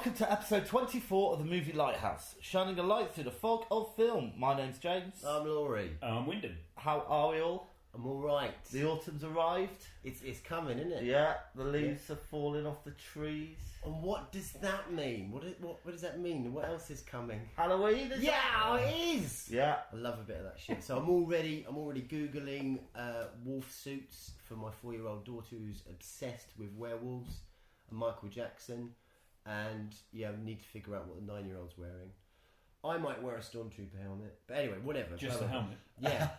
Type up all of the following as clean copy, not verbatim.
Welcome to episode 24 of the movie Lighthouse, shining a light through the fog of film. My name's James. I'm Laurie. I'm Wyndham. How are we all? I'm alright. The autumn's arrived. It's coming, isn't it? Yeah, the leaves are falling off the trees. And what does that mean? What does that mean? What else is coming? Halloween, is it is! Yeah. I love a bit of that shit. So I'm already Googling wolf suits for my 4-year-old daughter who's obsessed with werewolves and Michael Jackson. And yeah, we need to figure out what the 9-year-old's wearing. I might wear a Stormtrooper helmet. But anyway, whatever. Just a helmet. Yeah.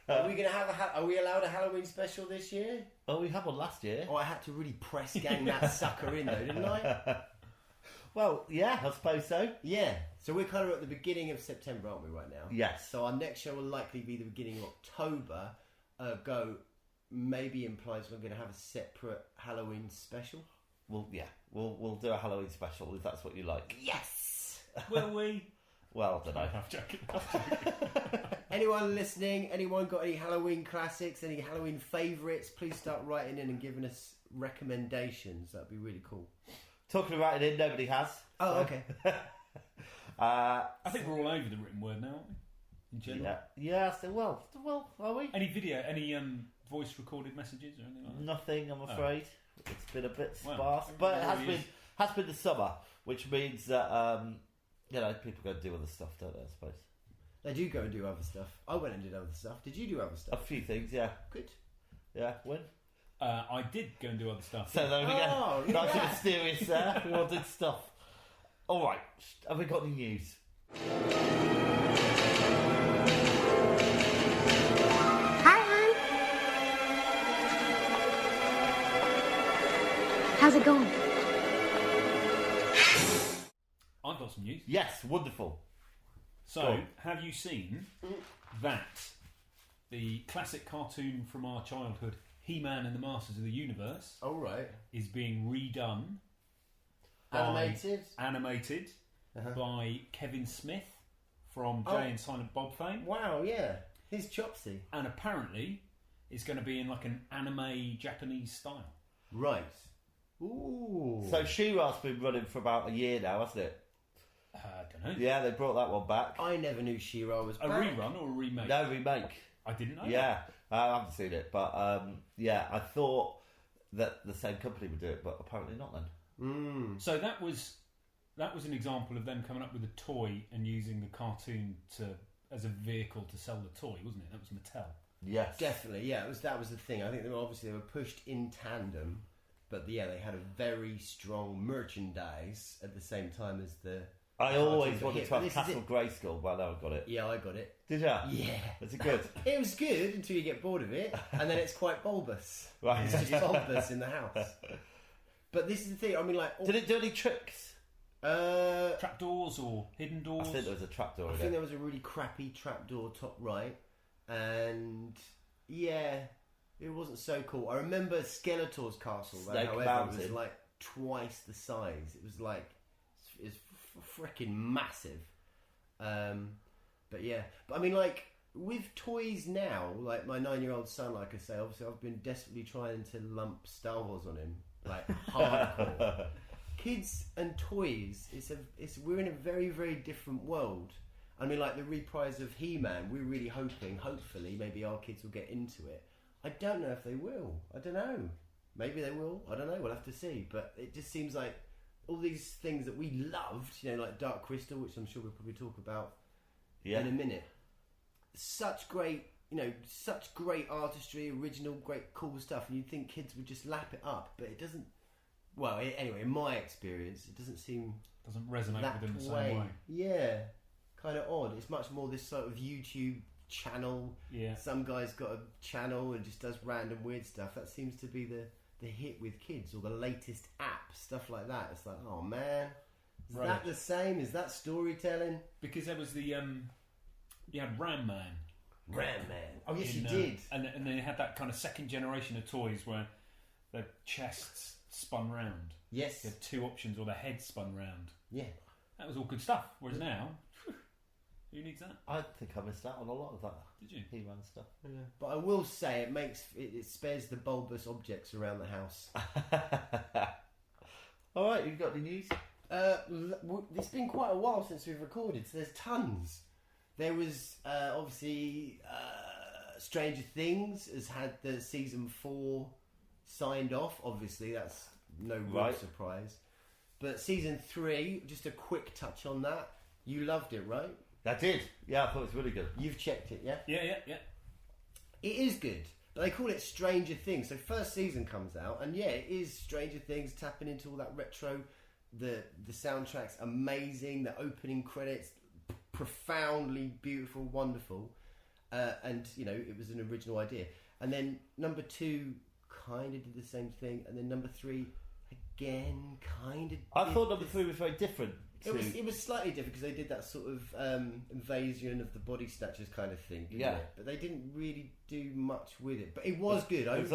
Are we going to have are we allowed a Halloween special this year? Oh, we had one last year. Oh, I had to really press gang that sucker in though, didn't I? Well, yeah, I suppose so. Yeah. So we're kind of at the beginning of September, aren't we, right now? Yes. So our next show will likely be the beginning of October. Maybe implies we're going to have a separate Halloween special. Well, yeah, we'll do a Halloween special if that's what you like. Yes! Will we? Well, I don't know. I'm joking. Anyone listening, anyone got any Halloween classics, any Halloween favourites, please start writing in and giving us recommendations. That'd be really cool. Talking about it in, nobody has. Oh, okay. I think we're all over the written word now, aren't we? In general. Yeah, so well, are we? Any video, any voice recorded messages or anything like that? Nothing, I'm afraid. It's been a bit sparse, Well, but it has been the summer, which means that people go and do other stuff, don't they? I suppose They do go and do other stuff. I went and did other stuff. Did you do other a stuff? few things, yeah. Good. Yeah, when? I did go and do other stuff. So there we Oh, go. Nice and yeah. mysterious there. We all did stuff. All right, have we got any news? Hi, hon. How's it going? I've got some news. Yes, wonderful. Go So, on. have you seen that the classic cartoon from our childhood, He-Man and the Masters of the Universe, All right. is being redone, Animated. by Kevin Smith from Oh. Jay and Silent Bob fame, Wow, yeah. He's Chopsy. and apparently it's going to be in like an anime Japanese style. Right. Ooh. So She-Ra's been running for about a year now, hasn't it? I don't know. Yeah, they brought that one back. I never knew She-Ra was A back. rerun or a remake? No remake. I didn't know. Yeah, I haven't seen it, but I thought that the same company would do it, but apparently not. Then So that was an example of them coming up with a toy and using the cartoon as a vehicle to sell the toy, wasn't it? That was Mattel. yes, Definitely, yeah. That was the thing. I think they were pushed in tandem, but yeah, they had a very strong merchandise at the same time as the. I always cartoon. wanted But to have this is Castle it. Grayskull. Well, now I've got it. Yeah, I got it. Did you? Yeah. Was it good? It was good until you get bored of it, and then it's quite bulbous. Right. It's just bulbous in the house. But this is the thing. I mean, like, Did it do any tricks? Trapdoors or hidden I doors? think there was a trapdoor I in think it. there was a really crappy trapdoor top right, and yeah, it wasn't so cool. I remember Skeletor's castle, though, Snake however, it Mountain. was like twice the size. It was like it's freaking massive. But yeah, but I mean, like with toys now, like my 9-year-old son, like I say, obviously I've been desperately trying to lump Star Wars on him, like hardcore. Kids and toys, we're in a very, very different world. I mean, like the reprise of He-Man, we're really hopefully, maybe our kids will get into it. I don't know if they will. I don't know. Maybe they will. I don't know. We'll have to see. But it just seems like all these things that we loved, like Dark Crystal, which I'm sure we'll probably talk about in a minute. Such great artistry, original, great, cool stuff, and you'd think kids would just lap it up, but it doesn't. Well, anyway, in my experience, it doesn't seem Doesn't resonate that with them the way. same way. Yeah, kind of odd. It's much more this sort of YouTube channel. Yeah. Some guy's got a channel and just does random weird stuff. That seems to be the hit with kids, or the latest app, stuff like that. It's like, oh man, is Right. that the same? Is that storytelling? Because there was the you had Ram Man. Ram Man. Oh yes, in, you did. And they had that kind of second generation of toys where their chests spun round. Yes. You had two options, or the head spun round. Yeah. That was all good stuff. Whereas now, who needs that? I think I missed out on a lot of that. Did you? He-Man stuff. Yeah. But I will say it spares the bulbous objects around the house. All right, you've got any news? It's been quite a while since we've recorded, so there's tons. There was obviously Stranger Things has had the season 4 signed off. Obviously, that's no real surprise. But season 3, just a quick touch on that. You loved it, right? I did. Yeah, I thought it was really good. You've checked it, yeah? Yeah. It is good. But they call it Stranger Things. So first season comes out, and yeah, it is Stranger Things, tapping into all that retro. The soundtrack's amazing. The opening credits, profoundly beautiful, wonderful. And, you know, it was an original idea. And then number 2 kind of did the same thing. And then number 3, again, kind of I thought number 3 was very different. It was slightly different because they did that sort of invasion of the body snatchers kind of thing, didn't it? But they didn't really do much with it. But it was good. I did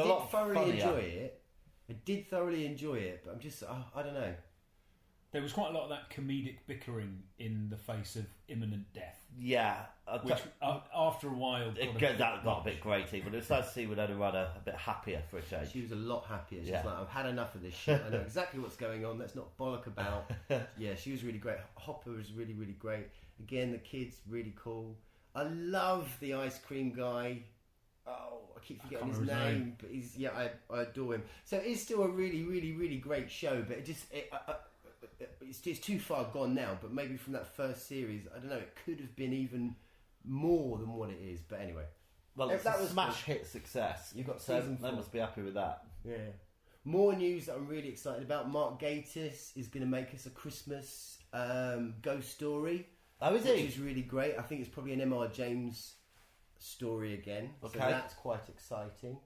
thoroughly enjoy it. But I'm just, I don't know. There was quite a lot of that comedic bickering in the face of imminent death. Yeah. Which, after a while... That got a bit grating, but it's nice to see Winona Ryder a bit happier for a change. She was a lot happier. She's like, I've had enough of this shit. I know exactly what's going on. Let's not bollock about. Yeah, she was really great. Hopper was really, really great. Again, the kid's really cool. I love the ice cream guy. Oh, I keep forgetting his name. But I adore him. So it is still a really, really, really great show, but it's too far gone now, but maybe from that first series, I don't know, it could have been even more than what it is. But anyway, well, it's a smash hit success. You've got season 4. They must be happy with that. Yeah. More news that I'm really excited about. Mark Gatiss is going to make us a Christmas ghost story. Oh, is he? Which is really great. I think it's probably an M.R. James story again. Okay. So that's quite exciting.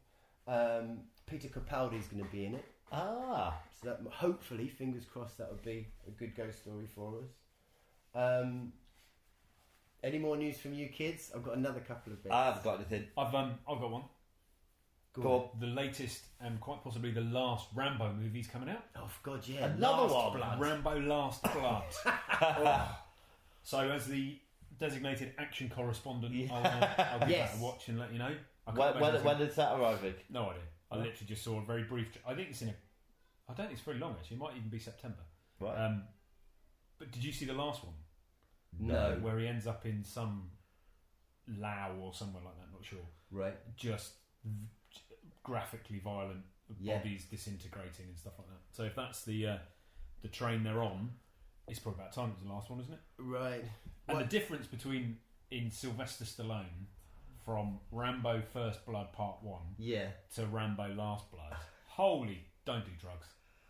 Peter Capaldi is going to be in it. So that hopefully, fingers crossed, that would be a good ghost story for us. Any more news from you kids? I've got another couple of bits. I haven't got anything. I've got one. Go on. The latest and quite possibly the last Rambo movie's coming out. Oh God, yeah! Another one. Rambo: Last Blood. So, as the designated action correspondent, I'll give that a watch and let you know. When is that arriving? No idea. I literally just saw a very brief. I think it's I don't think it's very long actually. It might even be September. Right. But did you see the last one? No. Where he ends up in some Lao or somewhere like that. Not sure. Right. Just graphically violent, bodies disintegrating and stuff like that. So if that's the train they're on, it's probably about time it was the last one, isn't it? Right. And the difference between in Sylvester Stallone from Rambo First Blood Part 1 to Rambo Last Blood. Holy, don't do drugs.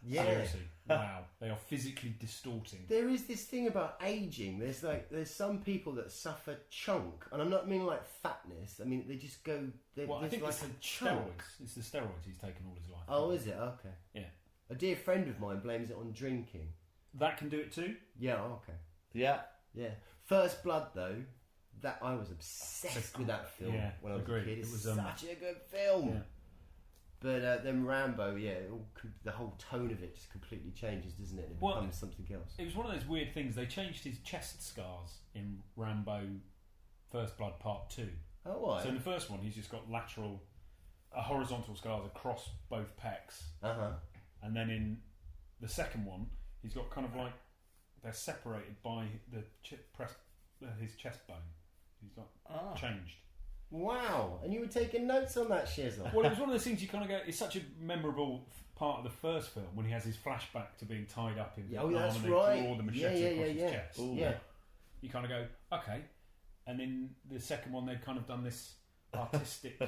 Yeah. Seriously. Wow. They are physically distorting. There is this thing about aging. There's some people that suffer chunk. And I'm not meaning like fatness. I mean, they just go... I think like it's the steroids. It's the steroids he's taken all his life. Oh, is it? Okay. Yeah. A dear friend of mine blames it on drinking. That can do it too? Yeah, okay. Yeah. Yeah. First Blood, though, that I was obsessed with that film when I was a kid. It was such a good film. Yeah. But then Rambo, the whole tone of it just completely changes, doesn't it? It becomes something else. It was one of those weird things. They changed his chest scars in Rambo First Blood Part 2. Oh, why? So in the first one, he's just got horizontal scars across both pecs. Uh-huh. And then in the second one, he's got kind of like they're separated by his chest bone. He's got changed. Wow! And you were taking notes on that, Shizzle. Well, it was one of those things you kind of go. It's such a memorable part of the first film when he has his flashback to being tied up in Vietnam that's and they right. draw the machete across his chest. Ooh. Yeah. You kind of go, okay. And in the second one, they've kind of done this artistic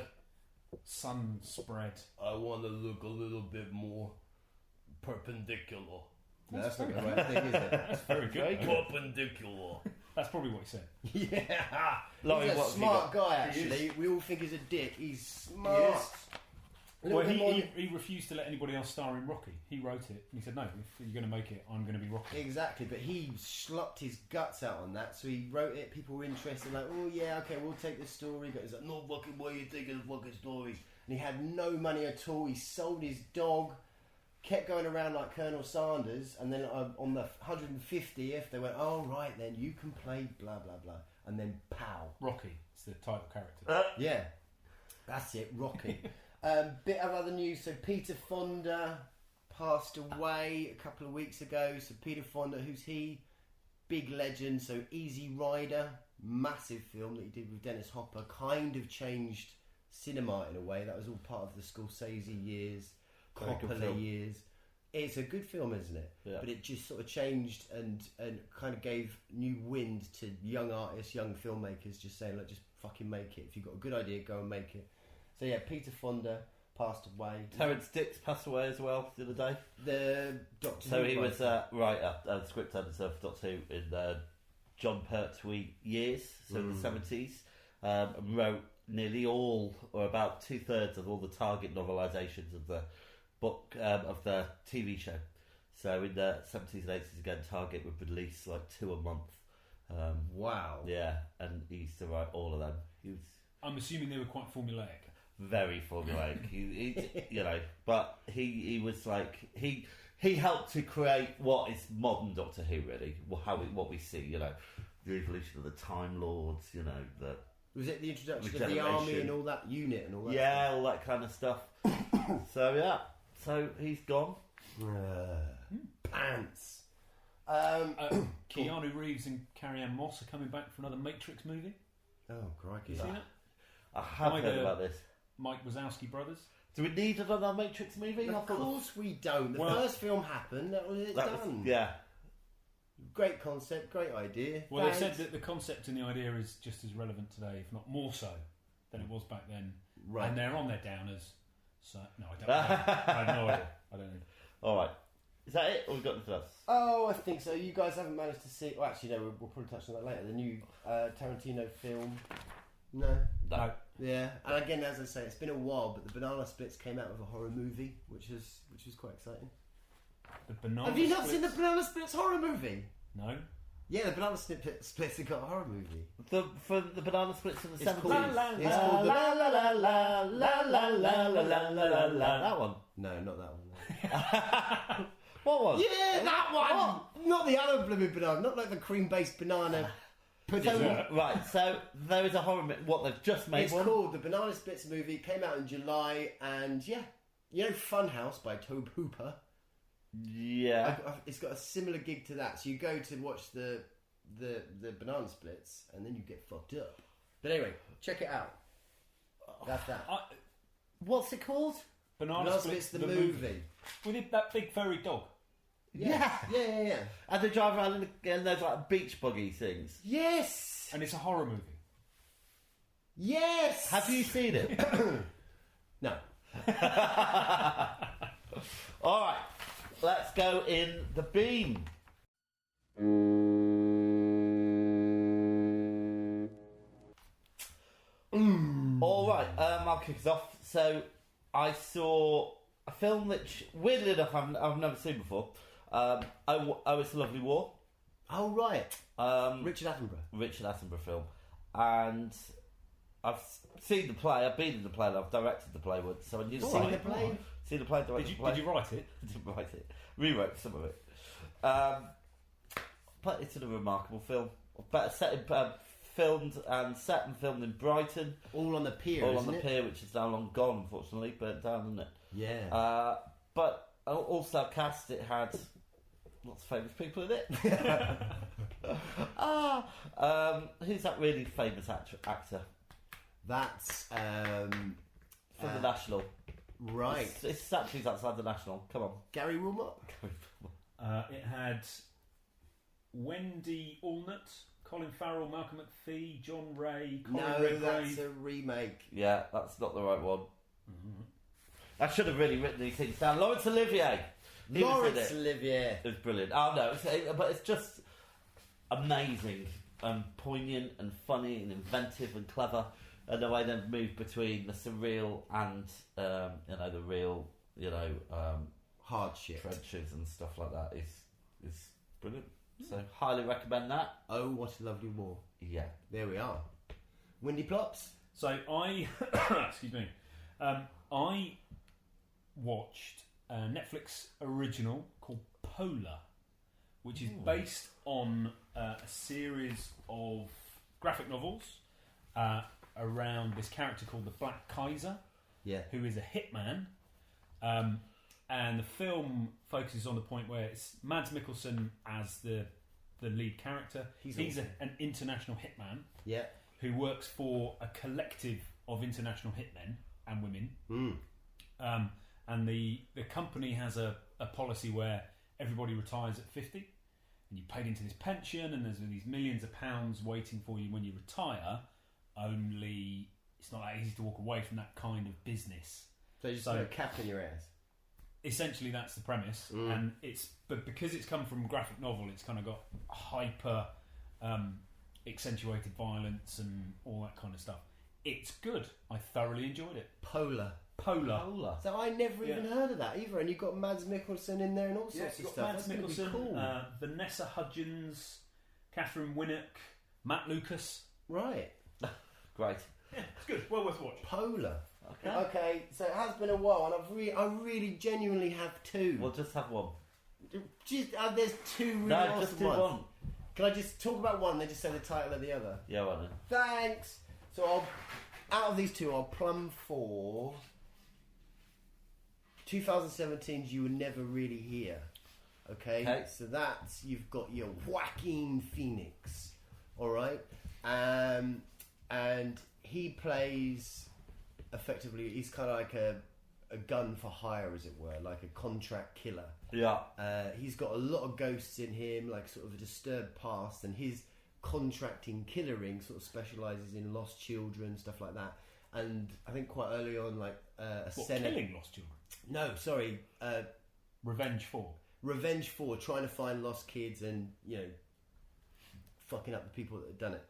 sun spread. I want to look a little bit more perpendicular. That's not the right thing, is it? That's very good. Perpendicular. That's probably what he said. Yeah. Laurie, he's a smart guy, actually. We all think he's a dick. He's smart. Yes. Well, he refused to let anybody else star in Rocky. He wrote it and he said, no, if you're going to make it, I'm going to be Rocky. Exactly, but he schlucked his guts out on that, so he wrote it, people were interested, like, oh yeah, okay, we'll take this story, but he's like, no fucking way you taking the fucking stories. And he had no money at all, he sold his dog, kept going around like Colonel Sanders, and then on the 150th, they went, oh right then, you can play blah blah blah, and then pow. Rocky, it's the title character. Yeah, that's it, Rocky. Bit of other news, so Peter Fonda passed away a couple of weeks ago. So Peter Fonda, who's he? Big legend. So Easy Rider, massive film that he did with Dennis Hopper, kind of changed cinema in a way. That was all part of the Scorsese years, Coppola years. It's a good film, isn't it? Yeah. But it just sort of changed and kind of gave new wind to young artists, young filmmakers, just saying, look, just fucking make it. If you've got a good idea, go and make it. So yeah, Peter Fonda passed away. Terence Dicks passed away as well the other day. The Doctor So Who he was script editor for Doctor Who in John Pertwee years, so in the 70s, and wrote nearly all, or about 2/3 of all the Target novelisations of the book of the TV show. So in the 70s and 80s again, Target would release like 2 a month. Wow. Yeah, and he used to write all of them. He was I'm assuming they were quite formulaic. very formulaic. But he was like he helped to create what is modern Doctor Who, really. What we see, the evolution of the Time Lords, the Was it the introduction of the army and all that unit and all that? Yeah, all that kind of stuff. So he's gone. Pants. Keanu Reeves and Carrie-Anne Moss are coming back for another Matrix movie. Oh, crikey. You seen it? I have heard about this. Mike Wazowski brothers. Do we need another Matrix movie? Of course we don't. The first film happened, that was it done. Yeah. Great concept, great idea. Well, they said that the concept and the idea is just as relevant today, if not more so, than it was back then. Right. And they're on their downers. So, no, I don't know. I have no idea. I don't know. All right. Is that it, or we've got anything else? Oh, I think so. You guys haven't managed to see... Well, actually, no, we'll probably touch on that later. The new Tarantino film. No. Yeah, and again, as I say, it's been a while, but the Banana Splits came out with a horror movie, which is quite exciting. The Banana Have you not Splits? seen the Banana Splits horror movie? No. Yeah, the Banana Splits have got a horror movie. For the Banana Splits in the 70s? It's called That one? No, not that one. No. What one? Yeah, that one! What? Not the other blooming banana, not like the cream-based banana pudding. So there is a horror what they've just made It's one? called the Banana Splits movie, came out in July, and yeah. You know Funhouse by Tobe Hooper? Yeah. It's got a similar gig to that. So you go to watch the Banana Splits, and then you get fucked up. But anyway, check it out. That's that. What's it called? Banana Splits the movie. With that big furry dog. Yeah. And they drive around in those like beach buggy things. Yes. And it's a horror movie. Yes. Have you seen it? No. All right. Let's go in the beam. All right. I'll kick us off. So I saw a film which, weirdly enough, I've never seen before. Oh, It's a Lovely War. Oh, right. Richard Attenborough film. And I've seen the play, I've been in the play, and I've directed the play once. So I knew the play. Seen the play, directed the play. Did you write it? I didn't write it. Rewrote some of it. But it's a remarkable film. Filmed in Brighton. All on the pier, All on the pier, which is now long gone, unfortunately. Burnt down, isn't it? Yeah. But also cast, it had lots of famous people in it. Who's that really famous actor? That's From the National. Right. It's statues outside the National. Come on. Gary Wilmot? It had Wendy Allnut, Colin Farrell, Malcolm McPhee, John Ray, Colin Redgrave. That's a remake. Yeah, that's not the right one. Mm-hmm. I should have really written these things down. Laurence Olivier. Laurence Olivier. It was brilliant. Oh no, but it's just amazing and poignant and funny and inventive and clever. And the way they move between the surreal and the real, hardship, trenches and stuff like that is brilliant. So highly recommend that. Oh, What a Lovely War. Yeah, there we are. Windy Plops. So I, excuse me, I watched a Netflix original called Polar, which is based on a series of graphic novels around this character called the Black Kaiser, who is a hitman And the film focuses on the point where it's Mads Mikkelsen as the lead character. He's awesome. an international hitman. Yeah. Who works for a collective of international hitmen and women. And the company has a policy where everybody retires at 50 and you're paid into this pension and there's these millions of pounds waiting for you when you retire, only it's not that easy to walk away from that kind of business. So you just put a cap in your ass. Essentially that's the premise, and but because it's come from a graphic novel, it's kind of got hyper accentuated violence and all that kind of stuff. It's good. I thoroughly enjoyed it. Polar. So I never even heard of that either. And you've got Mads Mikkelsen in there and all sorts of stuff. Mads Mikkelsen, cool. Vanessa Hudgens, Catherine Winnock, Matt Lucas. Right. Great. Yeah, it's good. Well worth watching. Polar. Okay. So it has been a while, and I really genuinely have two. We'll just have one. There's two really awesome just do ones. one. Can I just talk about one and then just say the title of the other? Yeah, well then. Thanks. So out of these two, I'll plumb for 2017's You Were Never Really Here. Okay? So that's, you've got your Joaquin Phoenix. Alright? And he plays, effectively, he's kind of like a gun for hire, as it were, like a contract killer. Yeah. He's got a lot of ghosts in him, like sort of a disturbed past, and his contracting killering sort of specialises in lost children, stuff like that. And I think quite early on, like killing lost children? No, sorry. Revenge 4. Revenge 4, trying to find lost kids and, fucking up the people that have done it.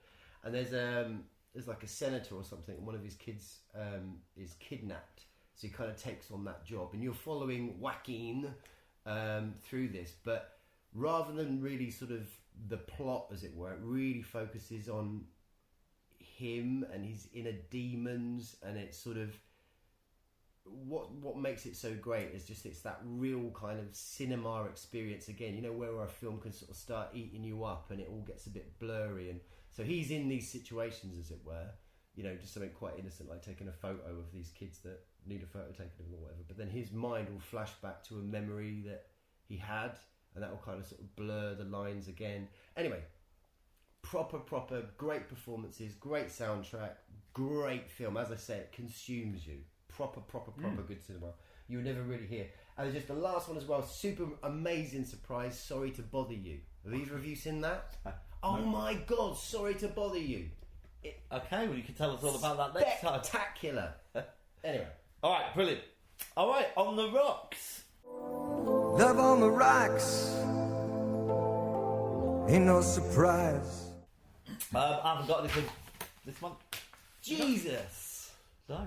And there's like a senator or something, and one of his kids is kidnapped. So he kind of takes on that job. And you're following Joaquin through this. But rather than really sort of the plot, as it were, it really focuses on him and his inner demons. And it's sort of... What makes it so great is just it's that real kind of cinema experience again, where a film can sort of start eating you up and it all gets a bit blurry. And so he's in these situations, as it were, just something quite innocent like taking a photo of these kids that need a photo taken of them or whatever, but then his mind will flash back to a memory that he had, and that will kind of sort of blur the lines again. Anyway, proper great performances, great soundtrack, great film. As I say, it consumes you. Proper good cinema. You were never really here. And just the last one as well, super amazing surprise, Sorry to Bother You. Have either of you seen that? Oh my God, Sorry to Bother You. Okay, well you can tell us all about that next time. Spectacular. Anyway. Alright, brilliant. Alright, On the Rocks. Love on the rocks. Ain't no surprise. I haven't got anything this month. Jesus. No.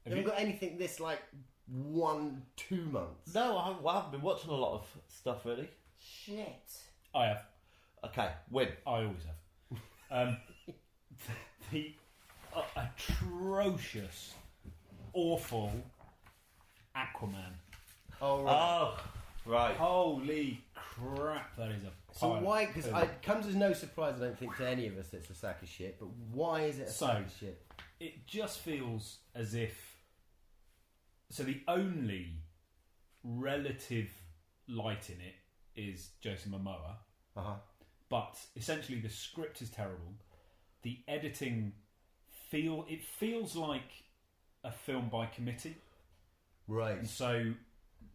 You haven't got anything this 1-2 months? No, I haven't been watching a lot of stuff really. Shit. I have. Okay, win. I always have. The atrocious, awful Aquaman. Oh, right. Oh, right. Holy crap, that is a pile. So why? Because it comes as no surprise, I don't think, to any of us that it's a sack of shit. But why is it a sack of shit? It just feels as if... So the only relative light in it is Jason Momoa. Uh-huh. But essentially the script is terrible. The editing feels like a film by committee. Right. And so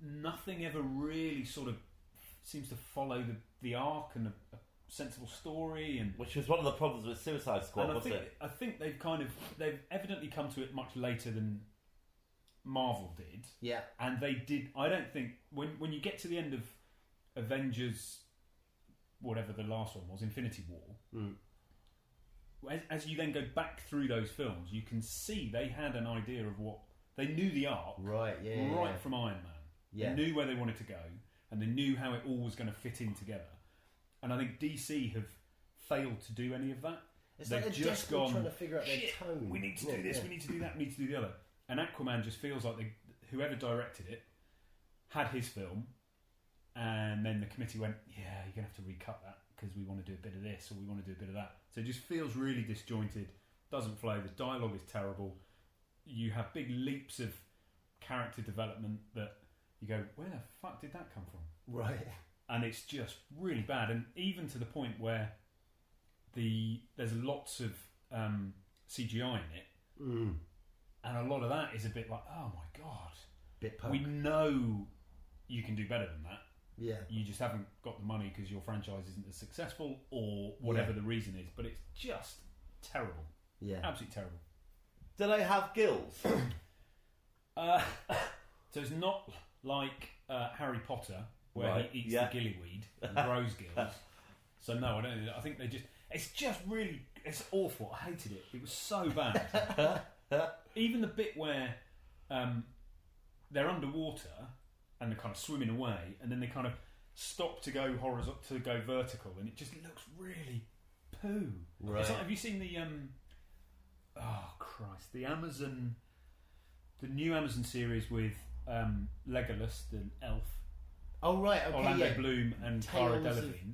nothing ever really sort of seems to follow the arc and a sensible story, and which was one of the problems with Suicide Squad, wasn't it? I think they've evidently come to it much later than Marvel did. Yeah. And they did. I don't think when you get to the end of Avengers, whatever the last one was, Infinity War, as you then go back through those films, you can see they had an idea of what they knew, the arc, right from Iron Man. Yeah. They knew where they wanted to go, and they knew how it all was going to fit in together. And I think DC have failed to do any of that. They've like just gone trying to figure out their tone. We need to do this. We need to do that. We need to do the other. And Aquaman just feels like whoever directed it had his film, and then the committee went, "Yeah, you're gonna have to recut that because we want to do a bit of this or we want to do a bit of that." So it just feels really disjointed. Doesn't flow. The dialogue is terrible. You have big leaps of character development that you go, where the fuck did that come from? Right. And it's just really bad, and even to the point where there's lots of CGI in it, and a lot of that is a bit like, oh my god, Bit poke. we know you can do better than that. Yeah. You just haven't got the money because your franchise isn't as successful, or whatever the reason is. But it's just terrible. Yeah. Absolutely terrible. Do they have gills? So it's not like Harry Potter, where Right, he eats yeah. the gillyweed and grows gills. So no, I don't. I think they just. It's just really. It's awful. I hated it. It was so bad. Even the bit where they're underwater and they're kind of swimming away, and then they kind of stop to go horizontal, to go vertical, and it just looks really poo. Right. It's like, have you seen the? Oh Christ! The new Amazon series with Legolas, the elf. Oh right, okay, Orlando yeah. Bloom and Cara Tales of Delevingne,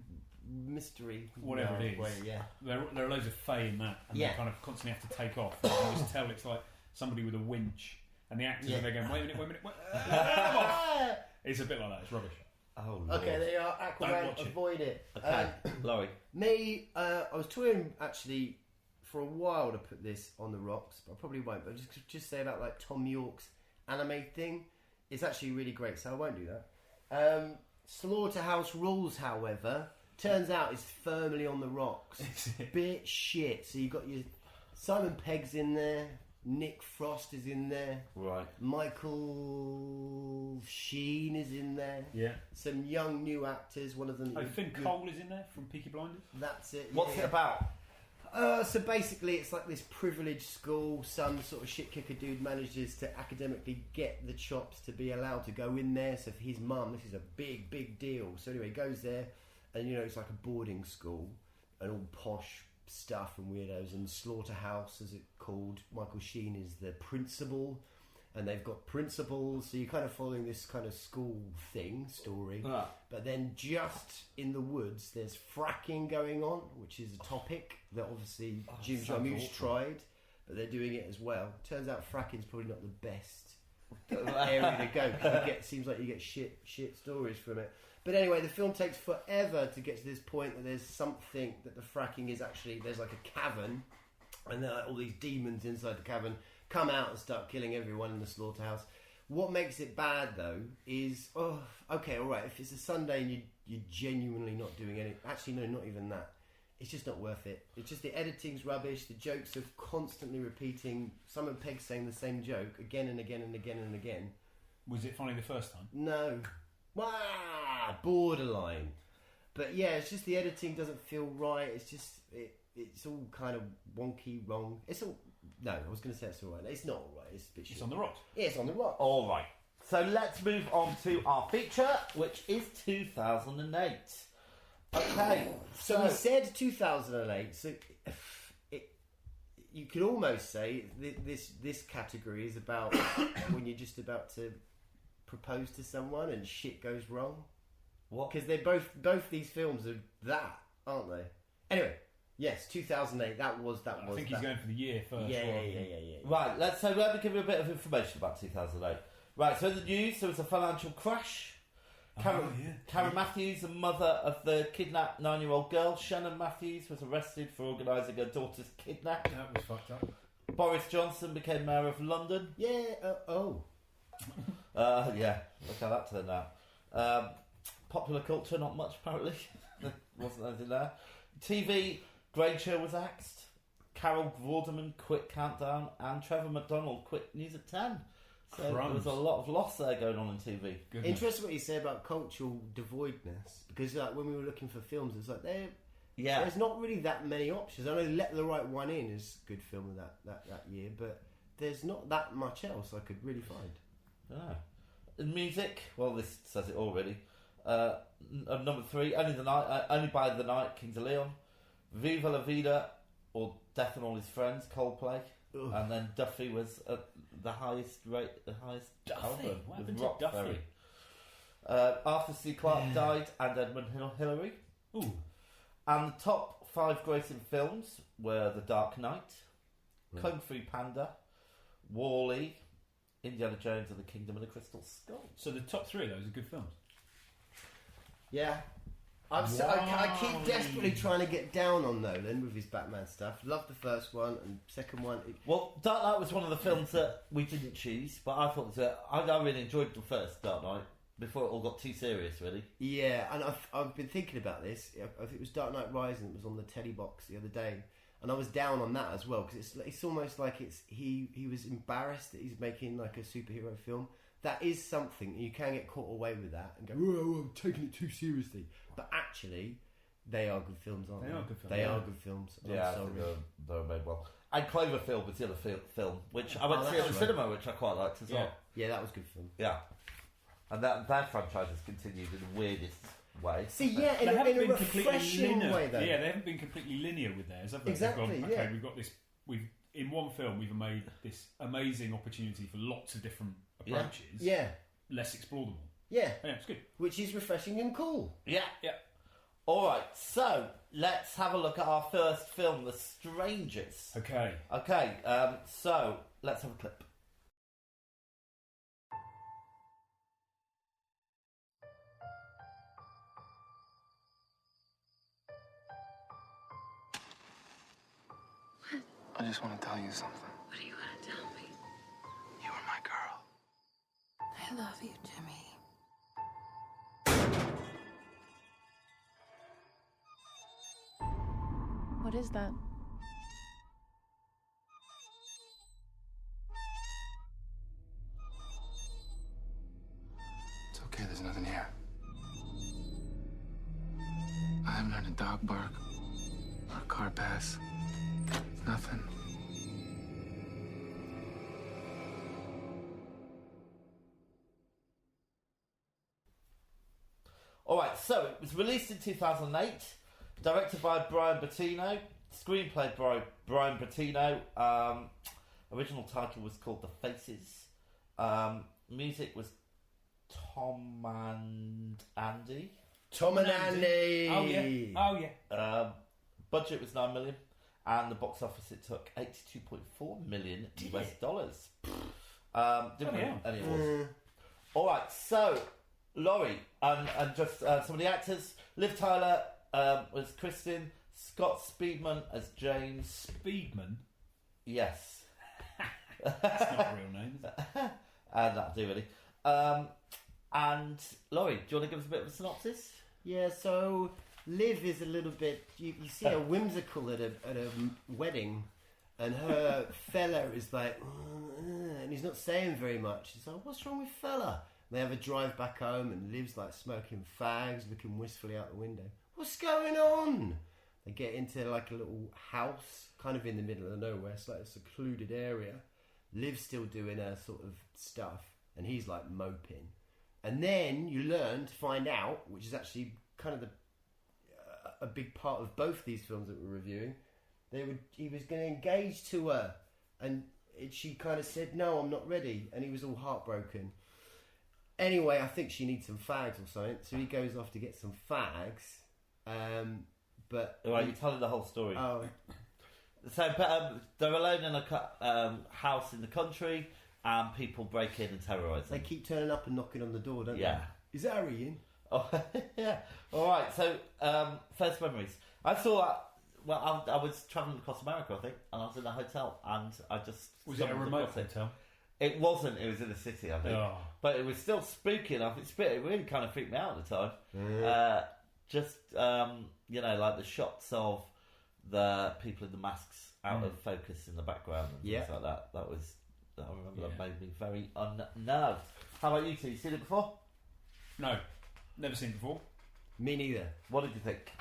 Mystery, whatever it is. Well, yeah. There are loads of fae in that, and Yeah. they kind of constantly have to take off. And you can just tell it's like somebody with a winch, and the actors are there going, wait a minute, it's a bit like that. It's rubbish. Oh, Lord. Okay, there you are. Don't Aquaman, watch it. avoid it. Okay, Laurie. Me, I was toying actually for a while to put this on the rocks, but I probably won't. But just say about like Tom York's anime thing. It's actually really great, so I won't do that. Slaughterhouse Rules, however, turns out is firmly on the rocks. Bit shit. So you've got your Simon Pegg's in there, Nick Frost is in there, Right. Michael Sheen is in there. Yeah. Some young new actors. One of them. Oh, Finn Cole is in there from Peaky Blinders. That's it. What's yeah. it about? So basically, it's like this privileged school. Some sort of shit kicker dude manages to academically get the chops to be allowed to go in there. So for his mum, this is a big deal. So anyway, he goes there, and it's like a boarding school, and all posh stuff and weirdos. And Slaughterhouse, as it's called, Michael Sheen is the principal, and they've got principals. So you're kind of following this kind of school story. Ah. But then just in the woods, there's fracking going on, which is a topic that obviously Jim sounds Jarmusch awful. tried, but they're doing it as well. Turns out fracking's probably not the best area to go, because seems like you get shit stories from it. But anyway, the film takes forever to get to this point that there's something that the fracking is actually, there's like a cavern, and then all these demons inside the cavern come out and start killing everyone in the slaughterhouse. What makes it bad though is, okay, alright, if it's a Sunday and you're genuinely not doing any, actually no, not even that, it's just not worth it. It's just the editing's rubbish, the jokes are constantly repeating, Simon Pegg saying the same joke again and again and again and again. Was it funny the first time? No. Borderline. But yeah, it's just the editing doesn't feel right, it's just, it's all kind of wonky, wrong. It's all, no, I was going to say it's alright. It's not alright, it's a bit shit. It's on the rocks. Yeah, it's on the rock. All right. So let's move on to our feature, which is 2008. Okay. So we said 2008. So you could almost say this category is about when you're just about to propose to someone and shit goes wrong. What? Because they both these films are that, aren't they? Anyway, yes, 2008. That was. I think he's going for the year first. Yeah. Right, let me give you a bit of information about 2008. Right, so in the news, there was a financial crash. Karen Matthews, the mother of the kidnapped 9-year-old girl, Shannon Matthews, was arrested for organising her daughter's kidnap. That was fucked up. Boris Johnson became mayor of London. Yeah. Yeah, look how that turned out. Popular culture, not much apparently. Wasn't anything there. TV, Granger was axed. Carol Vorderman quit Countdown, and Trevor McDonald quit News at 10. So there was a lot of loss there going on in TV. Goodness. Interesting what you say about cultural devoidness, because like when we were looking for films, it's like Yeah. there's not really that many options. I know Let the Right One In is a good film of that year, but there's not that much else I could really find. Yeah. In music, well, this says it already. Number 3, Only by the Night, Kings of Leon. Viva la Vida, or Death and All His Friends, Coldplay. Ugh. And then Duffy was the highest Duffy? album What with happened to Rock Duffy? Ferry. Arthur C. Clarke died, and Edmund Hillary. Ooh. And the top 5 grossing films were The Dark Knight, Kung Fu Panda, Wall-E, Indiana Jones and the Kingdom of the Crystal Skull. So the top three of those are good films. Yeah. I keep desperately trying to get down on Nolan with his Batman stuff. Love the first one and second one. Well, Dark Knight was one of the films that we didn't choose, but I thought that I really enjoyed the first Dark Knight before it all got too serious, really. Yeah, and I've been thinking about this. I think it was Dark Knight Rising. It was on the Teddy box the other day, and I was down on that as well because it's almost like he was embarrassed that he's making like a superhero film. That is something you can get caught away with that and go, "Oh, I'm taking it too seriously." But actually, they are good films, aren't they? They are good films. They are good films. Yeah, I think they were made well. And Cloverfield was the other film, which I went to see at the cinema, which I quite liked as well. Yeah, that was a good film. Yeah. And that franchise has continued in the weirdest way. See, yeah, in a refreshing way, though. Yeah, they haven't been completely linear with theirs, have they? Exactly, They've gone, we've got this. In one film, we've made this amazing opportunity for lots of different approaches. Yeah. Let's explore them all. Yeah. Yeah, it's good. Which is refreshing and cool. Yeah. Yeah. All right, so let's have a look at our first film, The Strangers. Okay. Okay, so let's have a clip. I just want to tell you something. What do you want to tell me? You are my girl. I love you, Jimmy. What is that? It's okay, there's nothing here. I haven't heard a dog bark or a car pass. Nothing. Alright, so it was released in 2008, directed by Brian Bettino, screenplay by Brian Bettino, original title was called The Faces, music was Tom and Andy. Tom and Andy! Oh yeah. Budget was $9 million, and the box office it took $82.4 million US dollars. Didn't win any awards. Alright, so Laurie, and just some of the actors. Liv Tyler was Kristen, Scott Speedman as James. Speedman? Yes. That's not a real name, is it? And that'll do, really. And Laurie, do you want to give us a bit of a synopsis? Yeah, so Liv is a little bit. You see her whimsical at a wedding, and her fella is like, and he's not saying very much. He's like, "What's wrong with fella?" They have a drive back home, and Liv's like smoking fags, looking wistfully out the window. What's going on? They get into like a little house, kind of in the middle of nowhere. It's like a secluded area. Liv's still doing her sort of stuff, and he's like moping. And then you learn to find out, which is actually kind of a big part of both these films that we're reviewing. He was going to engage to her, and she kind of said, "No, I'm not ready," and he was all heartbroken. Anyway, I think she needs some fags or something, so he goes off to get some fags. But All right, you're telling the whole story. Oh, So they're alone in a house in the country, and people break in and terrorise they them. keep turning up and knocking on the door, don't Yeah. they? Is Harry in? Oh, yeah. All right. So first memories. I saw that. Well, I was travelling across America, I think, and I was in a hotel, and I just Was it a stumbled remote across it. hotel? It wasn't. It was in the city, I think. Oh. But it was still spooky enough. It really kind of freaked me out at the time. Like the shots of the people in the masks out of focus in the background and things like that. I remember that made me very unnerved. How about you two? You seen it before? No, never seen it before. Me neither. What did you think?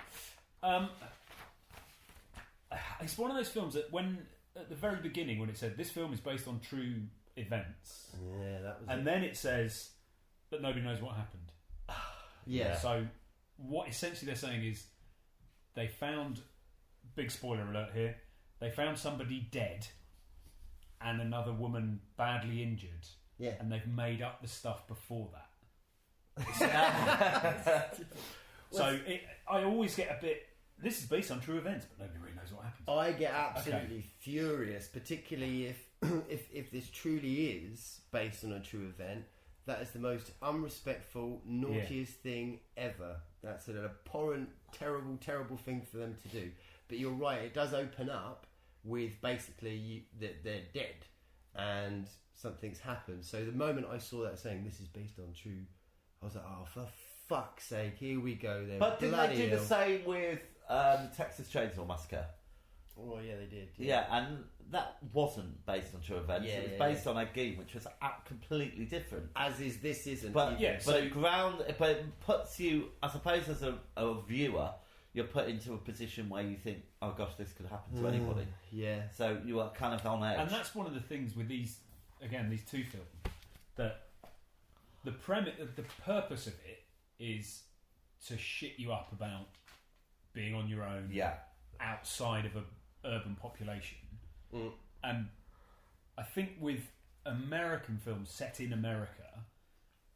It's one of those films that when at the very beginning when it said this film is based on true events, Yeah, that was. and then it says that nobody knows what happened. Yeah. So what essentially they're saying is they found, big spoiler alert here, they found somebody dead and another woman badly injured. Yeah. And they've made up the stuff before that. I always get a bit this is based on true events, but nobody really knows what happens. I get absolutely furious, particularly if this truly is based on a true event. That is the most unrespectful, naughtiest thing ever. That's an abhorrent, terrible, terrible thing for them to do. But you're right, it does open up with basically that they're dead and something's happened. So the moment I saw that saying this is based on true, I was like, oh, for fuck's sake, here we go then. But didn't they do the same with the Texas Chainsaw Massacre? Oh yeah, they did. Yeah, and that wasn't based on true events. Yeah, it was yeah, based on a game which was completely different. As is this isn't. But Yeah, but it puts you, I suppose, as a viewer, you're put into a position where you think, oh gosh, this could happen to anybody. Yeah. So you are kind of on edge. And that's one of the things with these two films, that the purpose of it is to shit you up about being on your own, outside of a urban population. And I think with American films set in America,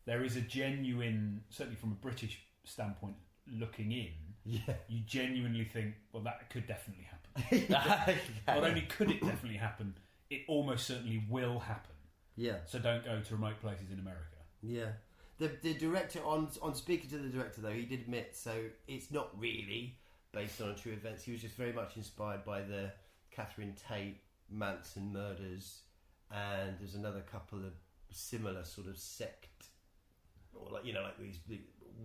there is a genuine, certainly from a British standpoint looking in, you genuinely think, well, that could definitely happen. Not only could it definitely happen, it almost certainly will happen. Yeah. So don't go to remote places in America. Yeah. The director, on speaking to the director though, he did admit, so it's not really based on true events. He was just very much inspired by the Catherine Tate Manson murders, and there's another couple of similar sort of sect, or like these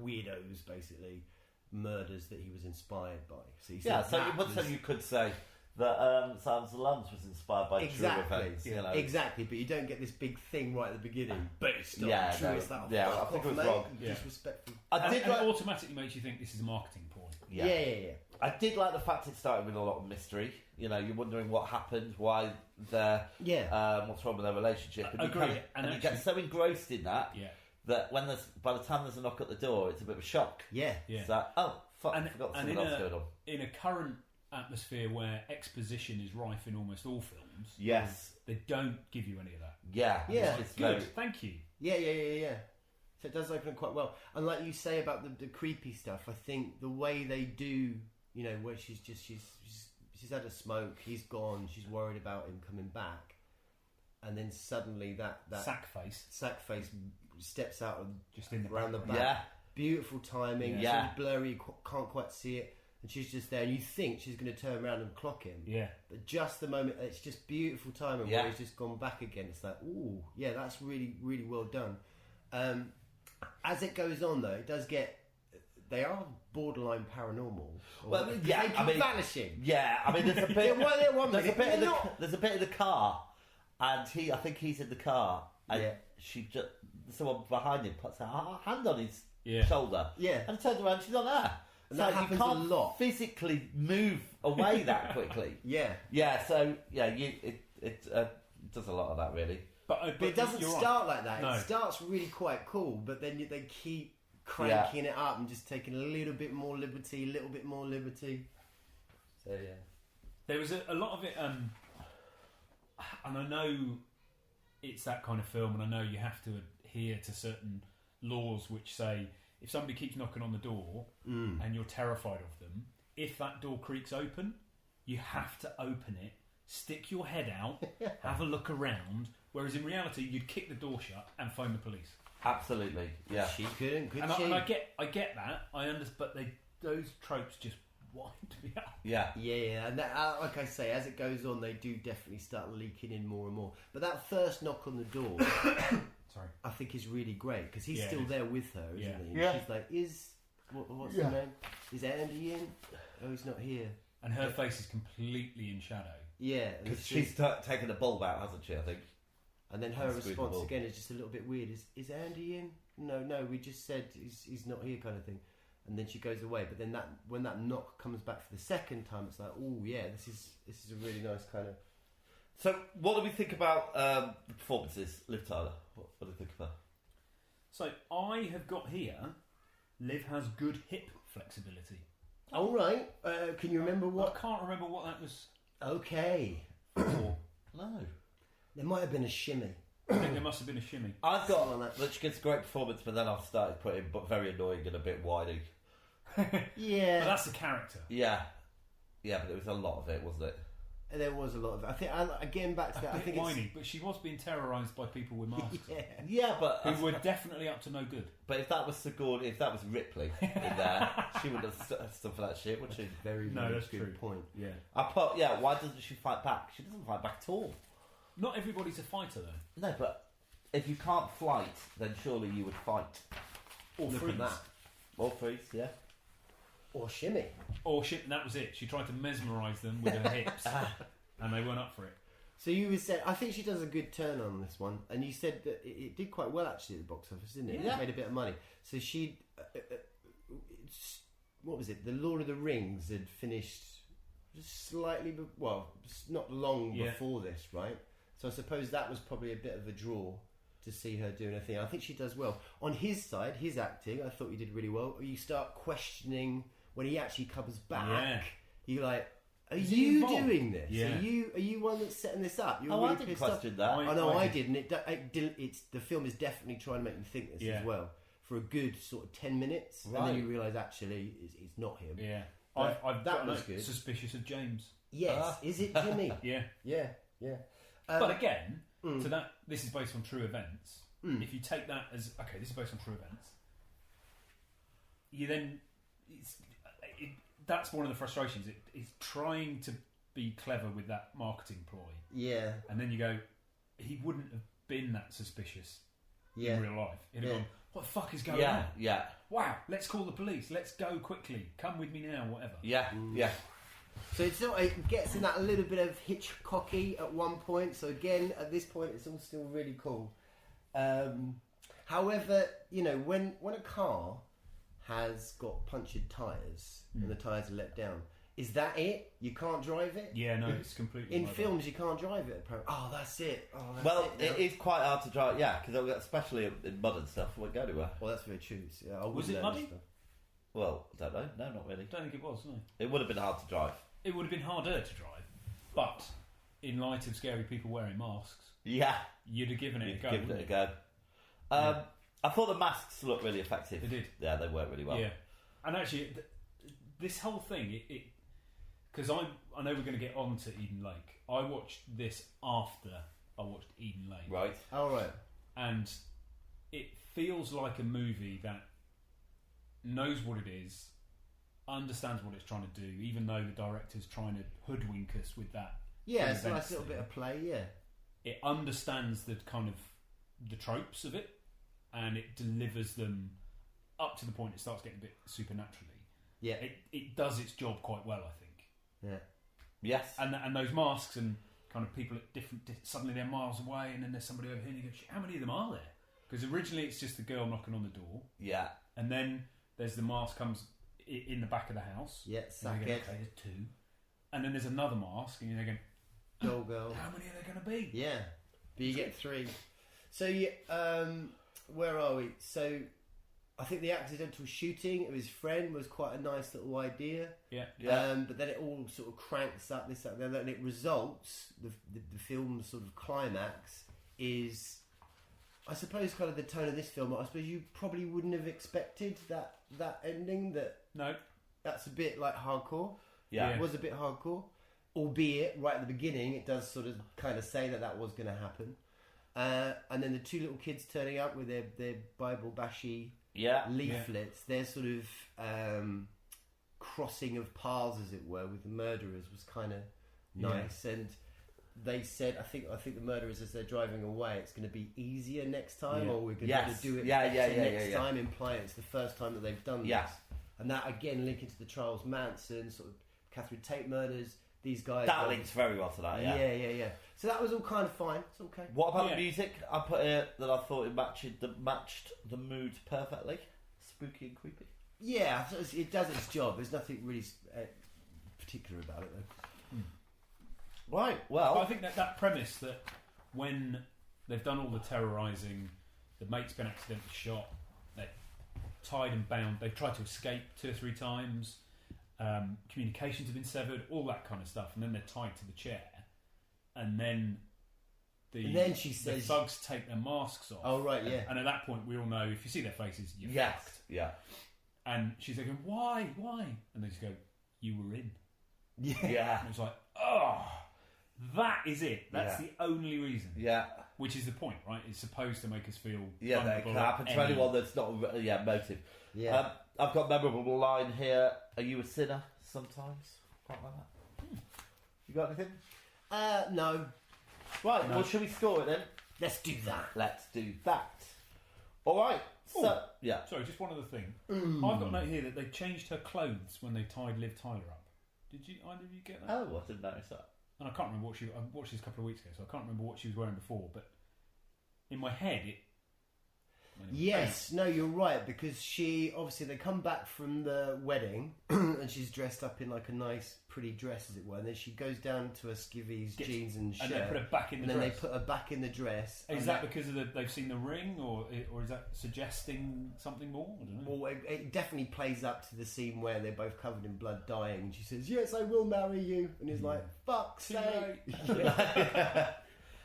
weirdos basically, murders that he was inspired by. So he said you could say that Silence of the Lambs was inspired by true events. Exactly, but you don't get this big thing right at the beginning based on true. It's that I think it was wrong. Disrespectful. It automatically makes you think this is a marketing ploy. Yeah. I did like the fact it started with a lot of mystery. You're wondering what happened, why they're, what's wrong with their relationship. And you get so engrossed in that that by the time there's a knock at the door, it's a bit of a shock. Yeah. It's like, oh fuck, I forgot something else going on. In a current atmosphere where exposition is rife in almost all films, they don't give you any of that. It's good. Thank you. Yeah. So it does open up quite well. And like you say about the creepy stuff, I think the way they do, where she's had a smoke, he's gone, she's worried about him coming back, and then suddenly that sack face steps out of just in around the back. Yeah. Beautiful timing. Sort of blurry, you can't quite see it, and she's just there, and you think she's going to turn around and clock him. Yeah. But just the moment, it's just beautiful timing where he's just gone back again. It's like, ooh, yeah, that's really, really well done. As it goes on, though, it does get. They are borderline paranormal. Well, they keep vanishing. Yeah, I mean, there's a bit. There's a bit of the car, and I think he's in the car, and someone behind him puts a hand on his shoulder. Yeah, and turns around, she's not there. And that happens a lot. Physically move away that quickly. Yeah. So it does a lot of that really. But it doesn't start like that. No. It starts really quite cool, but then they keep cranking it up and just taking a little bit more liberty. So yeah, there was a lot of it, and I know it's that kind of film, and I know you have to adhere to certain laws which say if somebody keeps knocking on the door and you're terrified of them, if that door creaks open, you have to open it, stick your head out, have a look around. Whereas in reality, you'd kick the door shut and phone the police. Absolutely, yeah. She couldn't, could she? And I get that. I understand, but those tropes just wind me up. Yeah. And that, like I say, as it goes on, they do definitely start leaking in more and more. But that first knock on the door, I think is really great because he's still there with her, isn't he? Yeah. She's like, what's her name? Is Andy in? Oh, he's not here. And her face is completely in shadow. Yeah, because she's taken the bulb out, hasn't she? I think. And then her response again is just a little bit weird. Is Andy in? No, we just said he's not here, kind of thing. And then she goes away. But then when that knock comes back for the second time, it's like, oh yeah, this is a really nice kind of. So, what do we think about the performances, Liv Tyler? What do you think of her? So I have got here. Liv has good hip flexibility. All right. Can you remember what? I can't remember what that was. Okay. For. No. There might have been a shimmy. I think there must have been a shimmy. I've got that. She gets a great performance, but then I've started putting very annoying and a bit whiny. Yeah. But that's the character. Yeah. Yeah, but there was a lot of it, wasn't it? There was a lot of it. I think, again, back to that, I think whiny, but she was being terrorised by people with masks. Yeah, but who were definitely up to no good. But if that was Sigourney, if that was Ripley in there, she wouldn't have stood for that shit, would she? Very that's good true. point. Yeah. Why doesn't she fight back? She doesn't fight back at all. Not everybody's a fighter, though. No, but if you can't flight, then surely you would fight. Or Look freeze. at that. Or freeze, yeah. Or shimmy. Or shit, and that was it. She tried to mesmerise them with her hips, and they weren't up for it. So you were saying, I think she does a good turn on this one, and you said that it did quite well actually at the box office, didn't it? Yeah. It made a bit of money. So she, what was it? The Lord of the Rings had finished just slightly, not long before this, right? So I suppose that was probably a bit of a draw to see her doing a thing. I think she does well. On his side, his acting, I thought he did really well. You start questioning when he actually comes back. Yeah. You're like, are Is he you involved? doing this? Yeah. Are you one that's setting this up? You're I really didn't pissed off. question that. I know I did. didn't. It's the film is definitely trying to make you think this Yeah. as well for a good sort of 10 minutes, and Right. then you realise actually it's not him. Yeah. But I've that got was no good. suspicious of James. Yes, is it Jimmy? Yeah. yeah. But again, to that, this is based on true events. If you take that as okay, this is based on true events, you then that's one of the frustrations. It's trying to be clever with that marketing ploy, Yeah, and then you go, he wouldn't have been that suspicious yeah. in real life. He'd have Yeah. gone, what the fuck is going on? Yeah. Wow, let's call the police. Let's go quickly. Come with me now. Whatever. Yeah. Yeah. So it gets in that little bit of Hitchcocky at one point. So again, at this point, it's all still really cool. However, when a car has got punctured tyres and the tyres are let down, is that it? You can't drive it? Yeah, no, it's completely. In mobile. films, you can't drive it. Apparently. Oh, that's it. Well, now. it is quite hard to drive, yeah, because especially in mud and stuff, it won't go anywhere. Well, that's very true. Yeah, I Was wouldn't it know muddy? this stuff. Well, I don't know. No, not really. I don't think it was. No, It would have been hard to drive. it would have been harder to drive, but in light of scary people wearing masks, Yeah. you'd have given it You'd a go. given it a wouldn't go. I thought the masks looked really effective. They did. Yeah, they worked really well. Yeah, and actually, this whole thing, because I know we're going to get on to Eden Lake. I watched this after I watched Eden Lake, Right. All right. and it feels like a movie that knows what it is, understands what it's trying to do, even though the director's trying to hoodwink us with that. Yeah, it's a events nice little thing. bit of play. Yeah. It understands the kind of the tropes of it, and it delivers them up to the point it starts getting a bit supernaturally. Yeah. It does its job quite well, I think. Yeah. Yes. And those masks and kind of people at different suddenly they're miles away, and then there's somebody over here, and you go, "Shit, how many of them are there?" Because originally it's just the girl knocking on the door, Yeah. and then there's the mask comes in the back of the house. Yeah, And you sack go, it. okay, there's two, and then there's another mask, and you're going, Go. how many are there going to be? Yeah, but you get 3. So where are we? So I think the accidental shooting of his friend was quite a nice little idea. Yeah. But then it all sort of cranks up this, that, and the other, and it results. The film's sort of climax is, I suppose, kind of the tone of this film. I suppose you probably wouldn't have expected that ending. That's a bit like hardcore. Yeah. It was a bit hardcore, albeit right at the beginning it does sort of kind of say that was going to happen. And then the 2 little kids turning up with their Bible bashy Yeah. leaflets, their sort of crossing of paths, as it were, with the murderers was kind of nice. And they said, I think the murderers, as they're driving away, it's going to be easier next time, Yeah. or we're going Yes. to do it Yeah, better yeah, next yeah. time, implying it's the first time that they've done Yes. this. And that again linking to the Charles Manson sort of Catherine Tate murders. These guys. That links very well to that, yeah. Yeah. So that was all kind of fine. It's okay. What about Yeah. the music? I put here that I thought it matched the mood perfectly. Spooky and creepy. Yeah, it does its job. There's nothing really particular about it, though. Right, But I well... think that premise that when they've done all the terrorising, the mate's been accidentally shot, they're tied and bound, they've tried to escape 2 or 3 times, communications have been severed, all that kind of stuff, and then they're tied to the chair, and then she says, the thugs take their masks off. Oh, right, yeah. And at that point, we all know if you see their faces, you're Yes, fucked. yeah. And she's like, why? And they just go, you were in. Yeah. And it's like, oh, that is it. That's Yeah. the only reason. Yeah. Which is the point, right? It's supposed to make us feel Yeah, that vulnerable can happen to at any- anyone that's not motive. Yeah. I've got a memorable line here. Are you a sinner sometimes? Quite like that. You got anything? No. Right, well, should we score it then? Let's do that. Let's do that. All right. So, Ooh. yeah. Sorry, just one other thing. I've got a note here that they changed her clothes when they tied Liv Tyler up. Did you either of you get that? Oh, I didn't notice that. And I can't remember what I watched this a couple of weeks ago, so I can't remember what she was wearing before. But in my head, it. Yes, no, you're right, because they come back from the wedding and she's dressed up in like a nice, pretty dress, as it were, and then she goes down to her skivvies, jeans and shirt. And they put her back in the and dress. then they put her back in the dress. Is that because of they've seen the ring, or is that suggesting something more? I don't know. Well, it definitely plays up to the scene where they're both covered in blood dying, and she says, "Yes, I will marry you," and he's like, "Fuck's sake."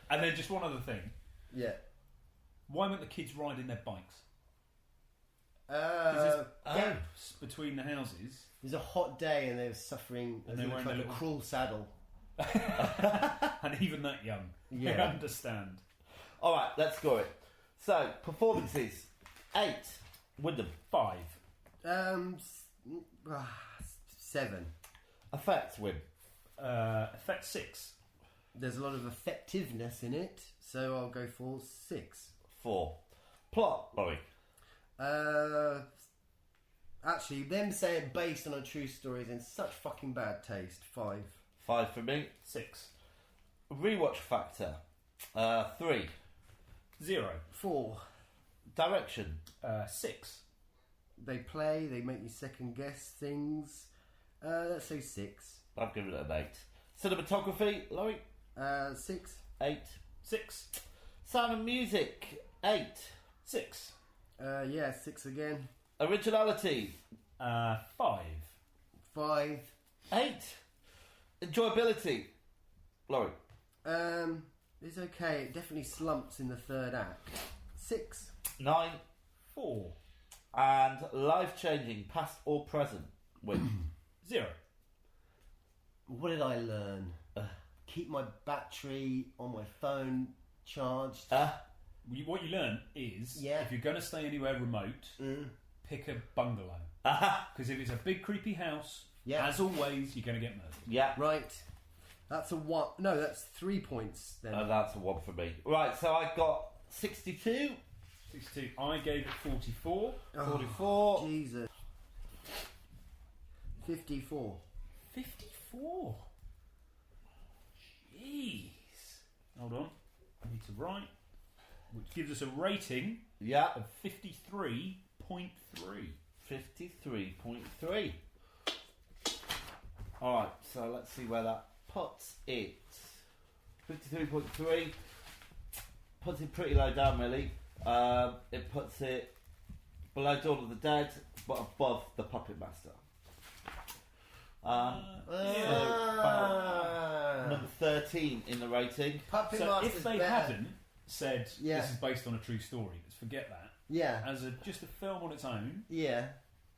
And then just one other thing. Yeah. Why weren't the kids riding their bikes? There's Gaps between the houses. a hot day and they're suffering. And They they're look wearing like their a little- cruel saddle. And even that young. Yeah. They understand. All right, let's score it. So, performances. 8. Wyndham. 5. 7. Effects, win. Effect 6. There's a lot of effectiveness in it, so I'll go for 6. 4. Plot, Laurie. Actually, them saying based on a true story is in such fucking bad taste. 5. 5 for me. 6. Rewatch factor. 3. 0. 4. Direction. 6. They make you second guess things. Let's say 6. I've given it an 8. Cinematography, Laurie. 6. 8. 6. Sound and music. 8. 6. Yeah, 6 again. Originality. 5. 5. 8. Enjoyability, Laurie. It's okay. It definitely slumps in the third act. 6. 9. 4. And life-changing, past or present, win. 0. What did I learn? Keep my battery on my phone charged. What you learn is, Yeah. if you're going to stay anywhere remote, pick a bungalow. Because if it's a big creepy house, Yeah. as always, you're going to get murdered. Yeah. Right. That's a 1. No, that's 3 points then. And that's a 1 for me. Right, so I got 62. 62. I gave it 44. 44. Jesus. 54. 54. Jeez. Hold on. I need to write. Which gives us a rating Yeah. of 53.3. 53.3. Alright, so let's see where that puts it. 53.3. Puts it pretty low down, really. It puts it below Dawn of the Dead, but above The Puppet Master. Number 13 in the rating. Puppet So Master's if they better. hadn't said Yeah. this is based on a true story, let's forget that. Yeah. As just a film on its own, Yeah.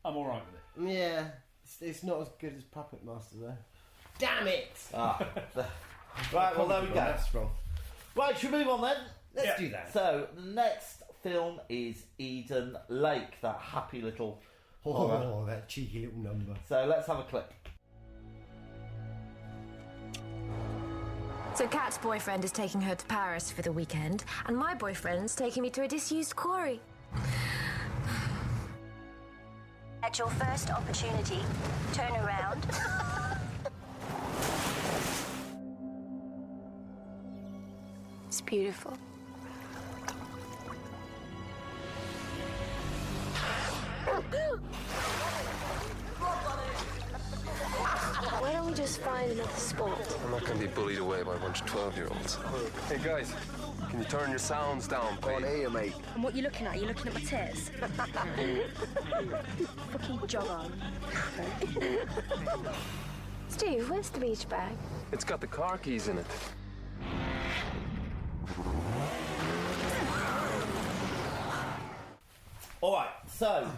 I'm alright with it. Yeah. It's not as good as Puppet Master, though. Damn it! Right, well, there we go. That's wrong. Right, should we move on then? Let's do that. So, the next film is Eden Lake, that happy little Oh, horror. that cheeky little number. So, let's have a clip. So Kat's boyfriend is taking her to Paris for the weekend, and my boyfriend's taking me to a disused quarry. At your first opportunity, turn around. It's beautiful. Why don't we just find another spot? I'm not going to be bullied away by a bunch of 12-year-olds. Hey, guys, can you turn your sounds down, please? On here, mate. And what you looking at? You looking at my tits? Fucking jog on. Steve, where's the beach bag? It's got the car keys in it. Alright, so,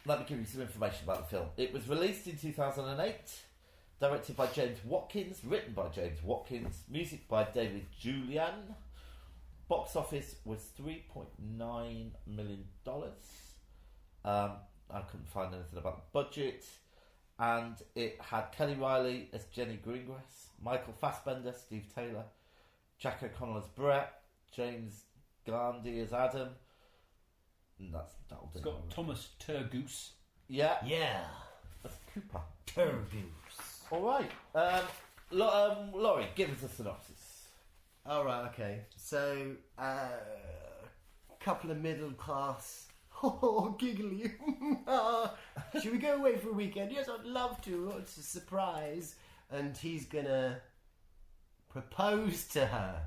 let me give you some information about the film. It was released in 2008, directed by James Watkins, written by James Watkins, music by David Julian. Box office was $3.9 million. I couldn't find anything about the budget. And it had Kelly Riley as Jenny Greengrass, Michael Fassbender, Steve Taylor, Jack O'Connell as Brett, James Gandhi as Adam. And that'll do. It's got Thomas Turgoose. Yeah. Yeah. That's Cooper. Turgoose. Alright. Laurie, give us a synopsis. Alright, okay. So, couple of middle class. Giggly. Should we go away for a weekend? Yes, I'd love to. It's a surprise. And he's gonna propose to her.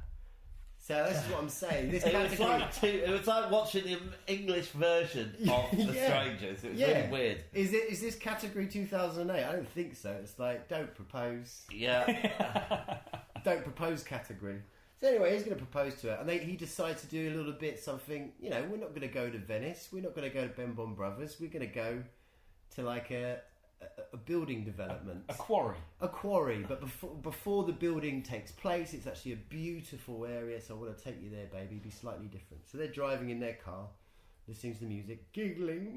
So this is what I'm saying. This It was like watching the English version of The Strangers. It was really weird. Is this category 2008? I don't think so. It's like, don't propose. Yeah. Don't propose category. So anyway, he's going to propose to her, and he decides to do a little bit something. You know, we're not going to go to Venice. We're not going to go to Ben Bon Brothers. We're going to go to like a building development, a quarry. But before the building takes place, it's actually a beautiful area. So I want to take you there, baby. Be slightly different. So they're driving in their car, listening to the music, giggling,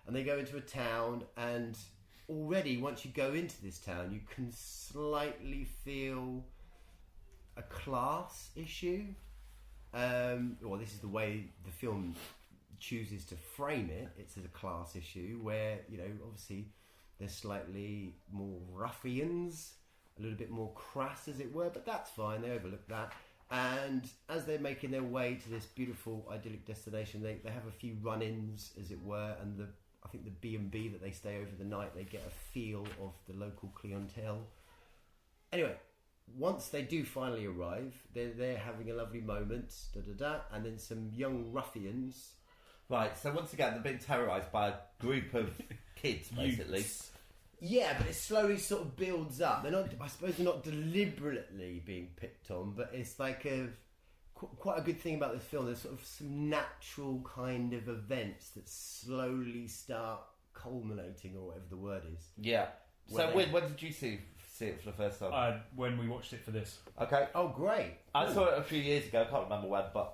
and they go into a town. And already, once you go into this town, you can slightly feel a class issue. Well, this is the way the film chooses to frame it. It's as a class issue where, you know, obviously they're slightly more ruffians, a little bit more crass, as it were, but that's fine. They overlook that. And as they're making their way to this beautiful, idyllic destination, they have a few run-ins, as it were, and I think the B&B that they stay over the night, they get a feel of the local clientele. Anyway, once they do finally arrive, they're having a lovely moment, and then some young ruffians. Right, so once again, they're being terrorised by a group of kids, basically. Yeah, but it slowly sort of builds up. I suppose they're not deliberately being picked on, but it's like quite a good thing about this film. There's sort of some natural kind of events that slowly start culminating, or whatever the word is. Yeah. So when did you see it for the first time? When we watched it for this. Okay. Oh, great. I saw it a few years ago. I can't remember when, but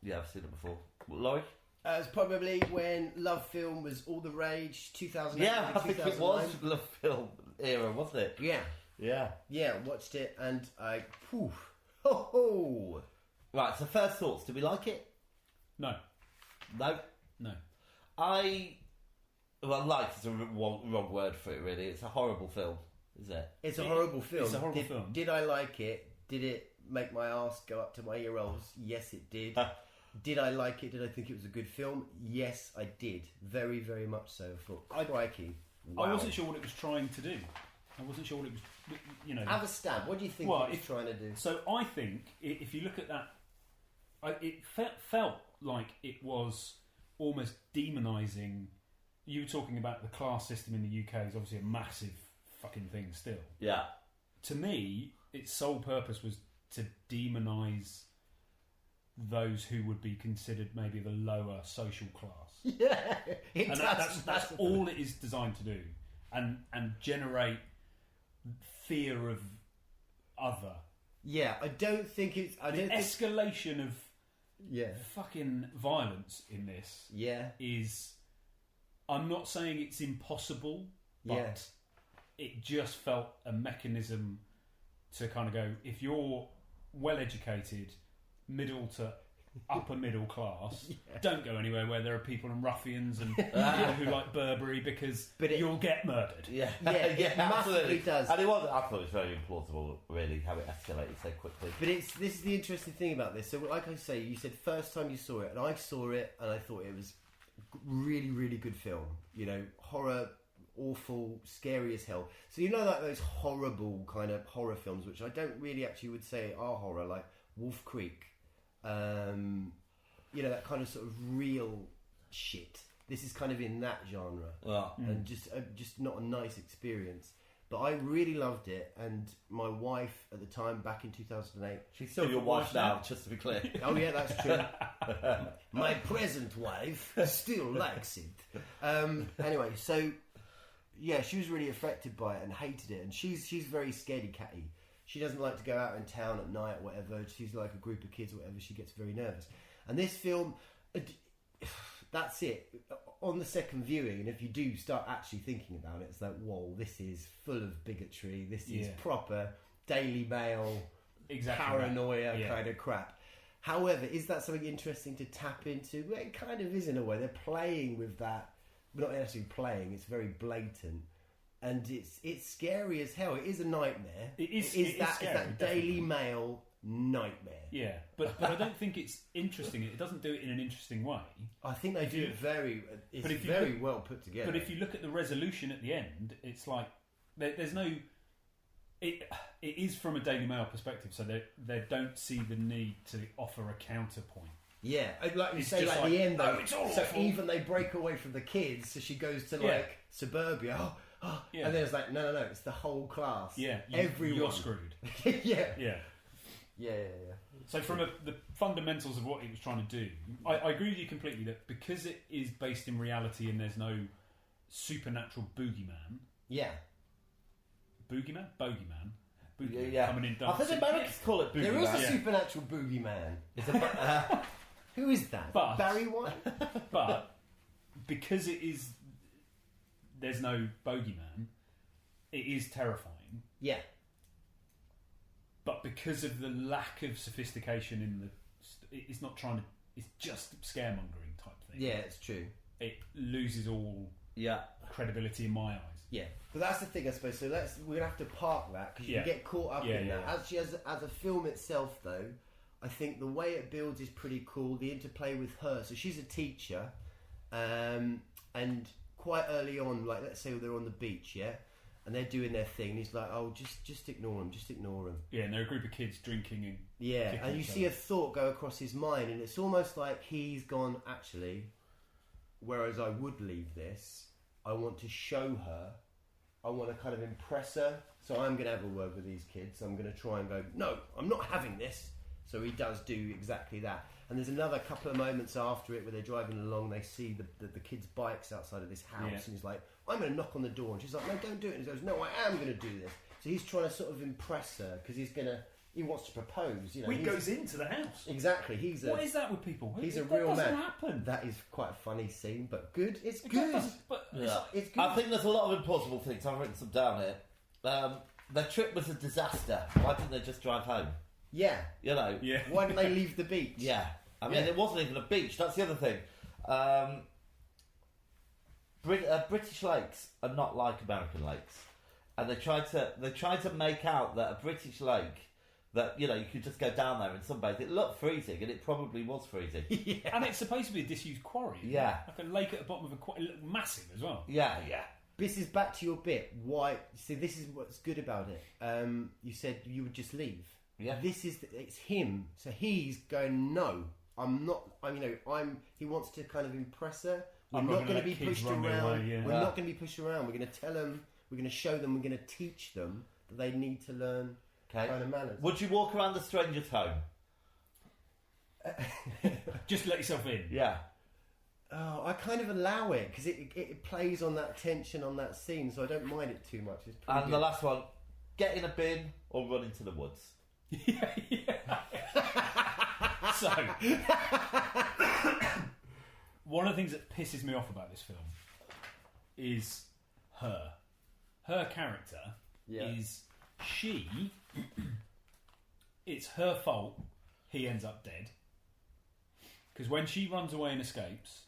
yeah, I've seen it before. Laurie? It was probably when Love Film was all the rage, 2008. Yeah, I think it was Love Film era, wasn't it? Yeah. Yeah. Yeah, watched it and ho. Right, so first thoughts. Did we like it? No. No? No. Like is a wrong word for it, really. It's a horrible film, is it? It's a horrible film. It's a horrible film. Did I like it? Did it make my arse go up to my ear rolls? Yes, it did. Did I like it? Did I think it was a good film? Yes, I did. Very, very much so. I thought, crikey. Wow. I wasn't sure what it was trying to do. I wasn't sure what it was, you know... Have a stab. What do you think it was trying to do? So I think, if you look at that, it felt like it was almost demonising... You were talking about the class system in the UK is obviously a massive fucking thing still. Yeah. To me, its sole purpose was to demonise those who would be considered maybe the lower social class. Yeah, and that's all it is designed to do, and generate fear of other. Yeah, I don't think it's... escalation of fucking violence in this is... I'm not saying it's impossible, but it just felt a mechanism to kind of go, if you're well educated, middle to upper middle class, don't go anywhere where there are people and ruffians and who like Burberry, because you'll get murdered. Yeah, it absolutely does. And I thought it was very implausible, really, how it escalated so quickly. But this is the interesting thing about this. So, like I say, you said first time you saw it, and I saw it, and I thought it was really, really good film. You know, horror, awful, scary as hell. So you know, like those horrible kind of horror films, which I don't really actually would say are horror, like Wolf Creek. You know, that kind of sort of real shit. This is kind of in that genre, and just not a nice experience. But I really loved it, and my wife at the time, back in 2008... She's still your wife now, just to be clear. Oh yeah, that's true. My present wife still likes it. Anyway, so yeah, she was really affected by it and hated it, and she's very scaredy catty. She doesn't like to go out in town at night or whatever. She's like a group of kids or whatever. She gets very nervous. And this film, that's it. On the second viewing, and if you do start actually thinking about it, it's like, whoa, this is full of bigotry. This is proper Daily Mail, paranoia kind of crap. However, is that something interesting to tap into? Well, it kind of is in a way. They're playing with that. Not necessarily playing. It's very blatant. And it's scary as hell. It is a nightmare. It is scary, that Daily Mail nightmare. Yeah, but I don't think it's interesting. It doesn't do it in an interesting way. I think they do it very... It's very well put together. But if you look at the resolution at the end, it's like... There's no... It is from a Daily Mail perspective, so they don't see the need to offer a counterpoint. Yeah, like you say, like the end though. So even they break away from the kids, so she goes to like suburbia. And then it's like, no, it's the whole class. Yeah, everyone. You're screwed. Yeah. So from the fundamentals of what it was trying to do, I agree with you completely that because it is based in reality and there's no supernatural boogeyman. Yeah. Boogeyman? Bogeyman. Yeah. Coming in I think Americans call it boogeyman. There is a supernatural boogeyman. Who is that? But, Barry White? But because there's no bogeyman, it is terrifying. Yeah. But because of the lack of sophistication in it's not trying to... It's just scaremongering type thing. Yeah, it's true. It loses all credibility in my eyes. Yeah, but that's the thing, I suppose. So we're gonna have to park that because you can get caught up in that. Actually, as a film itself, though, I think the way it builds is pretty cool. The interplay with her. So she's a teacher, and quite early on, like let's say they're on the beach, and they're doing their thing. And he's like, "Oh, just ignore them, just ignore them." Yeah, and they're a group of kids drinking and and you see a thought go across his mind, and it's almost like he's gone. Actually, whereas I would leave this, I want to show her. I want to kind of impress her. So I'm going to have a word with these kids. I'm going to try and go, no, I'm not having this. So he does do exactly that. And there's another couple of moments after it where they're driving along. They see the kids' bikes outside of this house. And he's like, I'm going to knock on the door. And she's like, no, don't do it. And he goes, no, I am going to do this. So he's trying to sort of impress her because he wants to propose. You know, he goes into the house. Exactly. What is that with people? He's a that real man. That doesn't happen. That is quite a funny scene, but good. It's good. It's good. I think there's a lot of impossible things. I've written some down here. Their trip was a disaster. Why didn't they just drive home? Yeah. You know? Yeah. Why didn't they leave the beach? Yeah. I mean, it wasn't even a beach. That's the other thing. British lakes are not like American lakes. And they tried to make out that a British lake that, you know, you could just go down there and sunbathe. It looked freezing, and it probably was freezing. And it's supposed to be a disused quarry. Yeah. Like a lake at the bottom of a quarry. It looked massive as well. Yeah. This is back to your bit. Why? See, this is what's good about it. You said you would just leave. Yeah. It's him. So he's going, no, I'm not. He wants to kind of impress her. We're not going to be pushed around. We're not going to be pushed around. We're going to tell them. We're going to show them. We're going to teach them that they need to learn kind of manners. Would you walk around the stranger's home? Just let yourself in. Yeah. Oh, I kind of allow it because it plays on that tension on that scene, so I don't mind it too much. It's and good. The last one, get in a bin or run into the woods. So, one of the things that pisses me off about this film is her. Her character is she. It's her fault he ends up dead. Because when she runs away and escapes,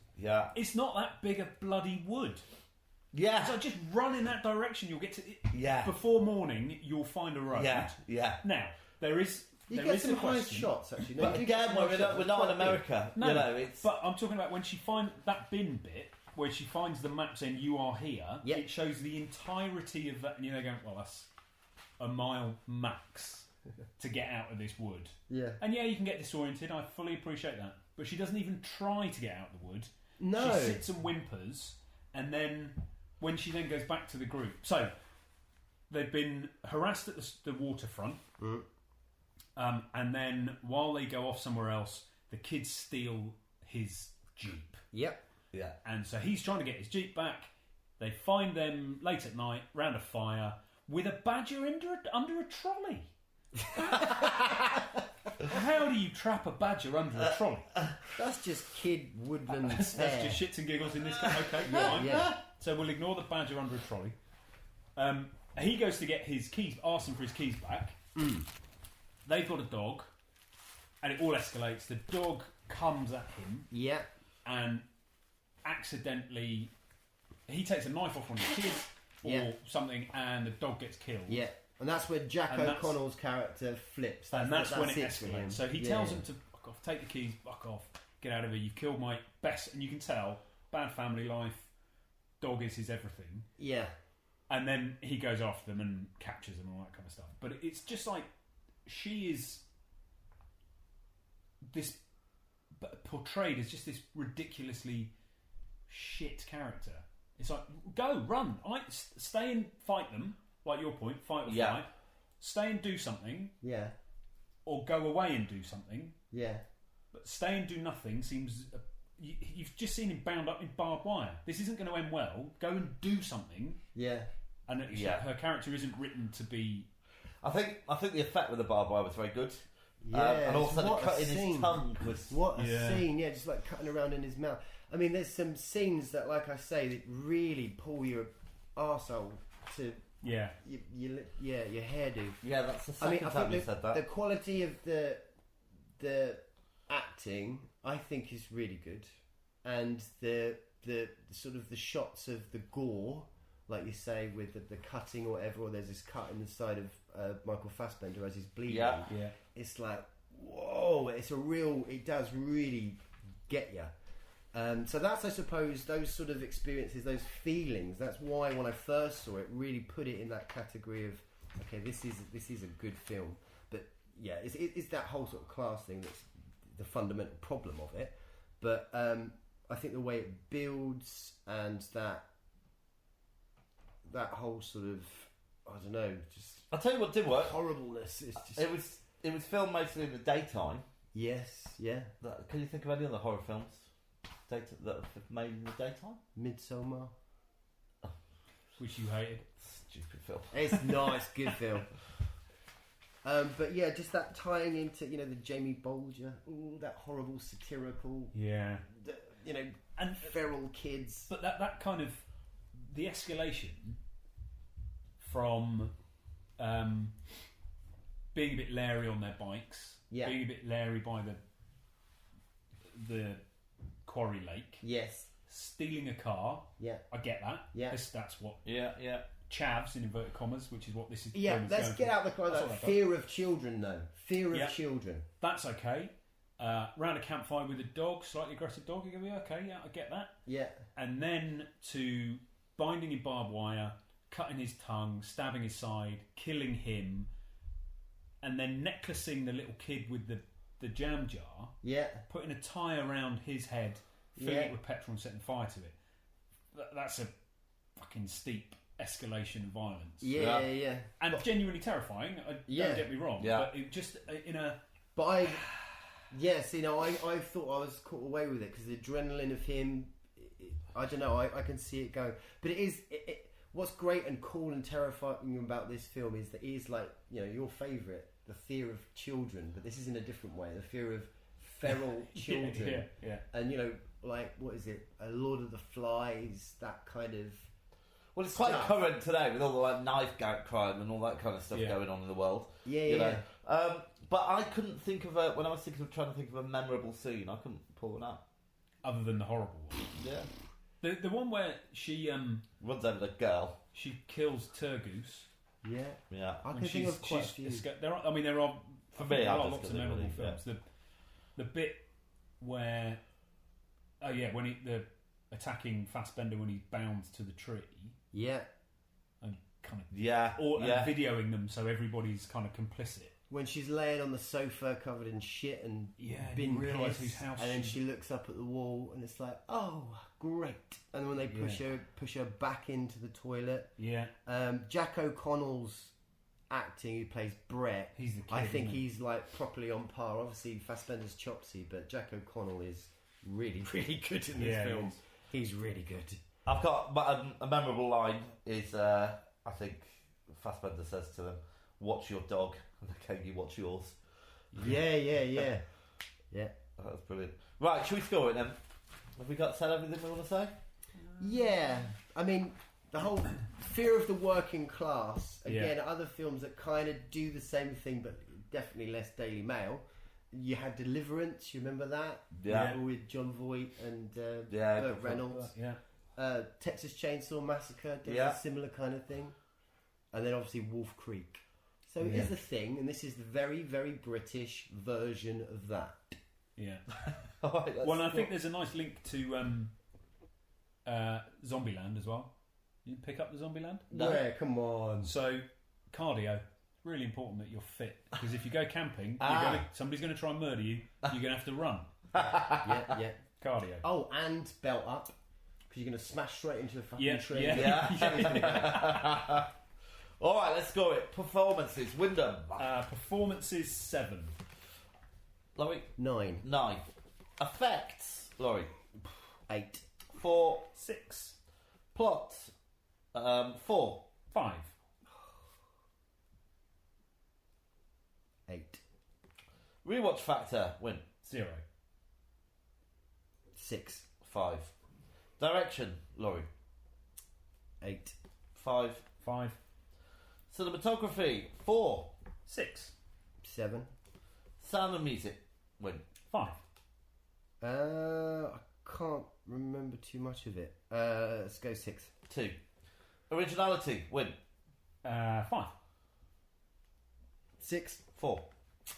it's not that big a bloody wood. Yeah. So just run in that direction. You'll get to it. Yeah. Before morning, you'll find a road. Yeah. Now there is. You get some nice shots actually. No, but again, we're not in America. No, you know, but I'm talking about when she finds that bin bit where she finds the map saying you are here. Yep. It shows the entirety of that, and you're going, well, that's a mile max to get out of this wood. Yeah. And you can get disoriented. I fully appreciate that, but she doesn't even try to get out of the wood. No. She sits and whimpers, and then when she then goes back to the group, so they've been harassed at the waterfront, and then while they go off somewhere else, the kids steal his Jeep. Yep. Yeah. And so he's trying to get his Jeep back. They find them late at night round a fire with a badger under a trolley. How do you trap a badger under a trolley? That's just kid woodland That's fare. just shits and giggles in this case. Okay, fine. Yeah. So we'll ignore the badger under a trolley. He goes to get his keys, asking for his keys back. They've got a dog, and it all escalates. The dog comes at him. Yeah. And accidentally, he takes a knife off one of the kids or something, and the dog gets killed. Yeah. And that's where Jack O'Connell's character flips. And that's when it for him. escalates. So he tells him to fuck off, take the keys, fuck off, get out of here. You've killed my best, and you can tell, bad family life, dog is his everything. Yeah. And then he goes after them and captures them and all that kind of stuff. But it's just like, she is this portrayed as just this ridiculously shit character. It's like, go, run, stay and fight them, like your point, fight or flight. Stay and do something. Yeah. Or go away and do something. Yeah. But stay and do nothing seems... You've just seen him bound up in barbed wire. This isn't going to end well. Go and do something. Yeah. And her character isn't written to be... I think the effect with the barbed wire was very good. Yeah, and also the cut in scene. his tongue was... What a scene, yeah, just like cutting around in his mouth. I mean, there's some scenes that, like I say, that really pull your arsehole to... Yeah. Your hairdo. Yeah, that's the second time you said that. The quality of the acting, I think, is really good. And the sort of the shots of the gore, like you say, with the cutting or whatever, or there's this cut in the side of Michael Fassbender as he's bleeding. Yeah. It's like, whoa, it does really get you. So that's, I suppose, those sort of experiences, those feelings. That's why when I first saw it, really put it in that category of, okay, this is a good film. But yeah, it's that whole sort of class thing that's the fundamental problem of it. But I think the way it builds and that whole sort of, I don't know, just I'll tell you what did work. Horribleness. It's just... It was filmed mostly in the daytime. Yes, yeah. Can you think of any other horror films that are made in the daytime? Midsommar. Which you hated. Stupid film. It's nice, good film. But yeah, just that tying into, the Jamie Bolger, that horrible satirical, and feral kids. But that kind of, the escalation from being a bit leery on their bikes, being a bit leery by the quarry lake, stealing a car, I get that. That's what, chavs in inverted commas, which is what this is. Yeah, let's get out the car. Fear of children, though. Fear of children. That's okay. Round a campfire with a dog, slightly aggressive dog, you're going to be okay. Yeah, I get that. Yeah. And then to binding in barbed wire, cutting his tongue, stabbing his side, killing him, and then necklacing the little kid with the jam jar. Yeah. Putting a tie around his head, filling it with petrol and setting fire to it. That's a fucking steep escalation of violence. Yeah. And genuinely terrifying. Don't get me wrong. Yeah. But it just in a. But I thought I was caught away with it because the adrenaline of him. I don't know. I can see it go. But it is. What's great and cool and terrifying about this film is that it is like your favourite, the fear of children. But this is in a different way. The fear of feral children. Yeah. And like what is it? A Lord of the Flies. That kind of. Well, it's quite current today with all the knife crime and all that kind of stuff going on in the world. Yeah. But I couldn't think of when I was trying to think of a memorable scene, I couldn't pull one out. Other than the horrible one. Yeah. The one where she runs over the girl. She kills Turgoose. Yeah. I can think of quite a few. There are lots of memorable films. Yeah. The bit where when the attacking Fassbender when he's bound to the tree. Yeah. And kind of and videoing them so everybody's kind of complicit. when she's laying on the sofa covered in shit and bin you realise piss, whose house and then she- she looks up at the wall and it's like, oh, great. And when they push her back into the toilet. Yeah. Jack O'Connell's acting, who plays Brett, He's the kid, I think isn't he? he's like properly on par. Obviously, Fassbender's chopsy, but Jack O'Connell is really, really good in this Yeah, he film. is. He's really good. I've got a memorable line is I think Fassbender says to them, "Watch your dog, and can you watch yours?" Yeah. Yeah. That's brilliant. Right, should we score it then? Have we said everything we want to say? Yeah. I mean, the whole fear of the working class. Again, other films that kind of do the same thing, but definitely less Daily Mail. You had Deliverance. You remember that? Yeah. With John Voight and Burt Reynolds. Yeah. Texas Chainsaw Massacre does a similar kind of thing. And then obviously Wolf Creek. So it is the thing, and this is the very, very British version of that. Yeah. Right, Well, I think there's a nice link to Zombieland as well. You pick up the Zombieland? No. Yeah, come on. So, cardio. It's really important that you're fit, because if you go camping, somebody's going to try and murder you. You're going to have to run. Yeah. Cardio. Oh, and belt up, because you're going to smash straight into the fucking tree. Yeah. All right, let's score it. Performances, Wyndham. Performances 7. Laurie? 9. 9. Effects, Laurie? 8. 4. 6. Plot, 4. 5. 8. Rewatch factor, win. 0. 6. 5. Direction, Laurie? 8. 5. 5. Cinematography, 4. 6. 7. Sound and music, win. 5. I can't remember too much of it. Let's go 6. 2. Originality, win. 5. 6. 4.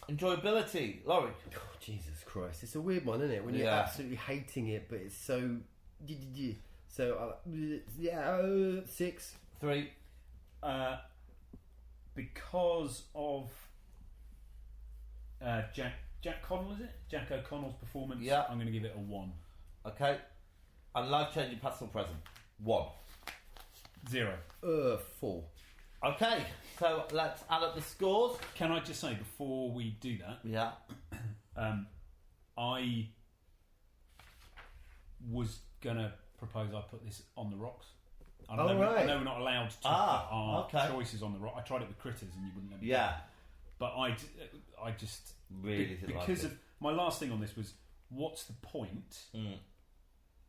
Enjoyability, Laurie? Oh, Jesus Christ. It's a weird one, isn't it? When you're absolutely hating it, but it's so... So, 6. 3. Because of Jack Connell, is it? Jack O'Connell's performance. Yeah. I'm going to give it a 1. Okay. And life-changing past or present, 1. 0. 4. Okay, so let's add up the scores. Can I just say before we do that? Yeah. I was gonna propose I put this on the rocks. I know we're not allowed to put our choices on the rock. I tried it with Critters and you wouldn't let me. Yeah. But I just really didn't because like of my last thing on this was what's the point?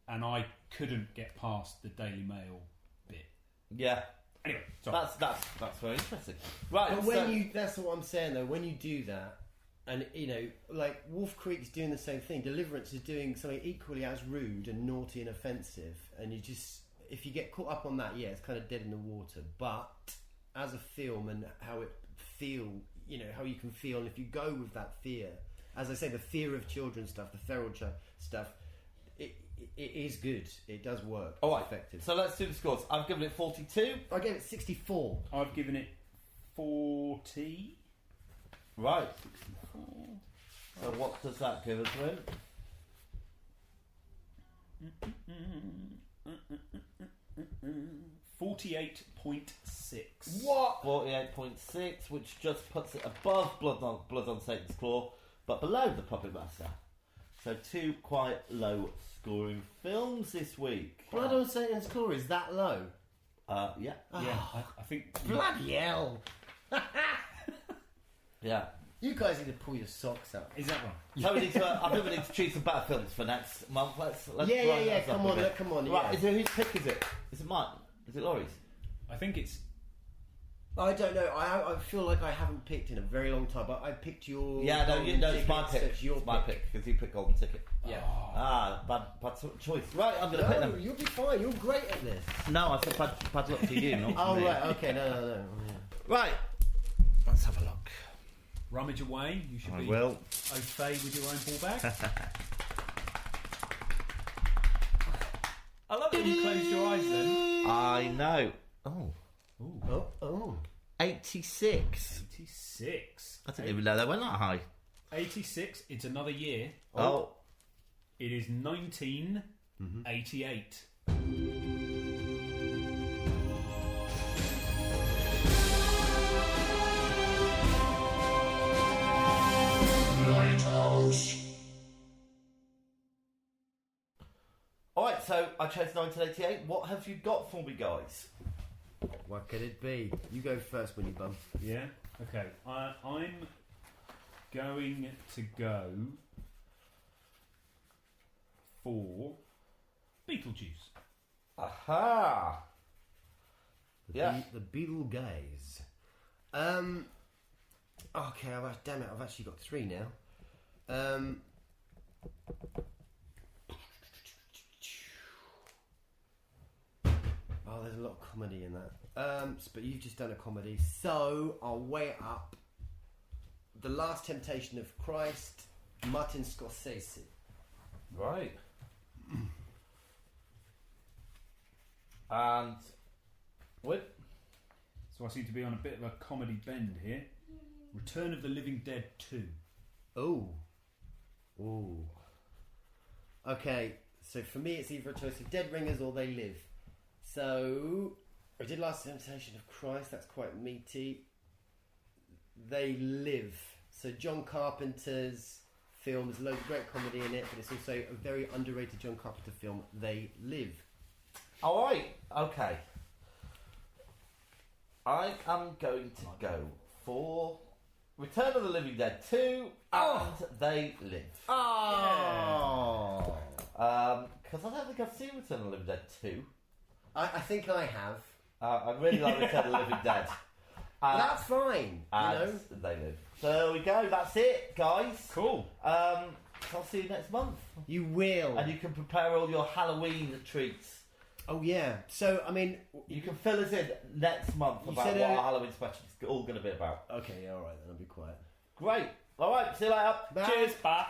And I couldn't get past the Daily Mail bit. Yeah. Anyway, sorry. That's very interesting. Right. But when that's what I'm saying though. When you do that, and like Wolf Creek's doing the same thing. Deliverance is doing something equally as rude and naughty and offensive. And you just, if you get caught up on that, it's kind of dead in the water. But as a film and how it feel, how you can feel, and if you go with that fear, as I say, the fear of children stuff, the feral stuff. It is good. It does work. All right, effective. So let's do the scores. I've given it 42. I gave it 64. I've given it 40. Right. 64. So what does that give us, Win? 48.6. What? 48.6, which just puts it above Blood on Satan's Claw, but below The Puppet Master. So 2 quite low scoring films this week. Blood on Satan's Claw is that low? Yeah. Yeah, I think... Bloody hell! Yeah. You guys need to pull your socks up. Is that right? So I think we need to choose some better films for next month. Let's yeah. Come on. Right, whose pick is it? Is it mine? Is it Laurie's? I think it's... I don't know. I feel like I haven't picked in a very long time, but I picked your... Yeah, it's my pick. It's your pick, because you picked Golden Ticket. Yeah. Bad choice. Right, I'm going to pick them. You'll be fine. You're great at this. No, I said bad luck to you, not to me. Right, okay, no. Yeah. Right, let's have a look. Rummage away. You should be will. au fait with your own ball bag. I love it when you closed your eyes then. I know. Oh. 86. 86. I didn't even know they went that high. 86. It's another year. Oh. It is 1988. Lighthouse. Alright, so I chose 1988. What have you got for me, guys? What could it be? You go first, Winnie Bum. Yeah? Okay. I'm going to go for Beetlejuice. Aha! The Beetle guys. Okay, damn it, I've actually got 3 now. Oh, there's a lot of comedy in that. But you've just done a comedy, so I'll weigh it up. The Last Temptation of Christ, Martin Scorsese. Right. And what? So I seem to be on a bit of a comedy bend here. Return of the Living Dead 2. Oh. Ooh. Okay, so for me it's either a choice of Dead Ringers or They Live. So I did Last Temptation of Christ, that's quite meaty. They Live. So John Carpenter's film, there's loads of great comedy in it, but it's also a very underrated John Carpenter film, They Live. Alright, okay. I am going to go for Return of the Living Dead 2 and They Live. Oh! Because I don't think I've seen Return of the Living Dead 2. I think I have. I really like Return of the Living Dead. That's fine, and They Live. So there we go, that's it, guys. Cool. I'll see you next month. You will. And you can prepare all your Halloween treats. Oh yeah. So I mean, you can fill us in next month about what our Halloween special is all going to be about. Okay, all right then. I'll be quiet. Great. All right. See you later. Bye. Cheers. Bye.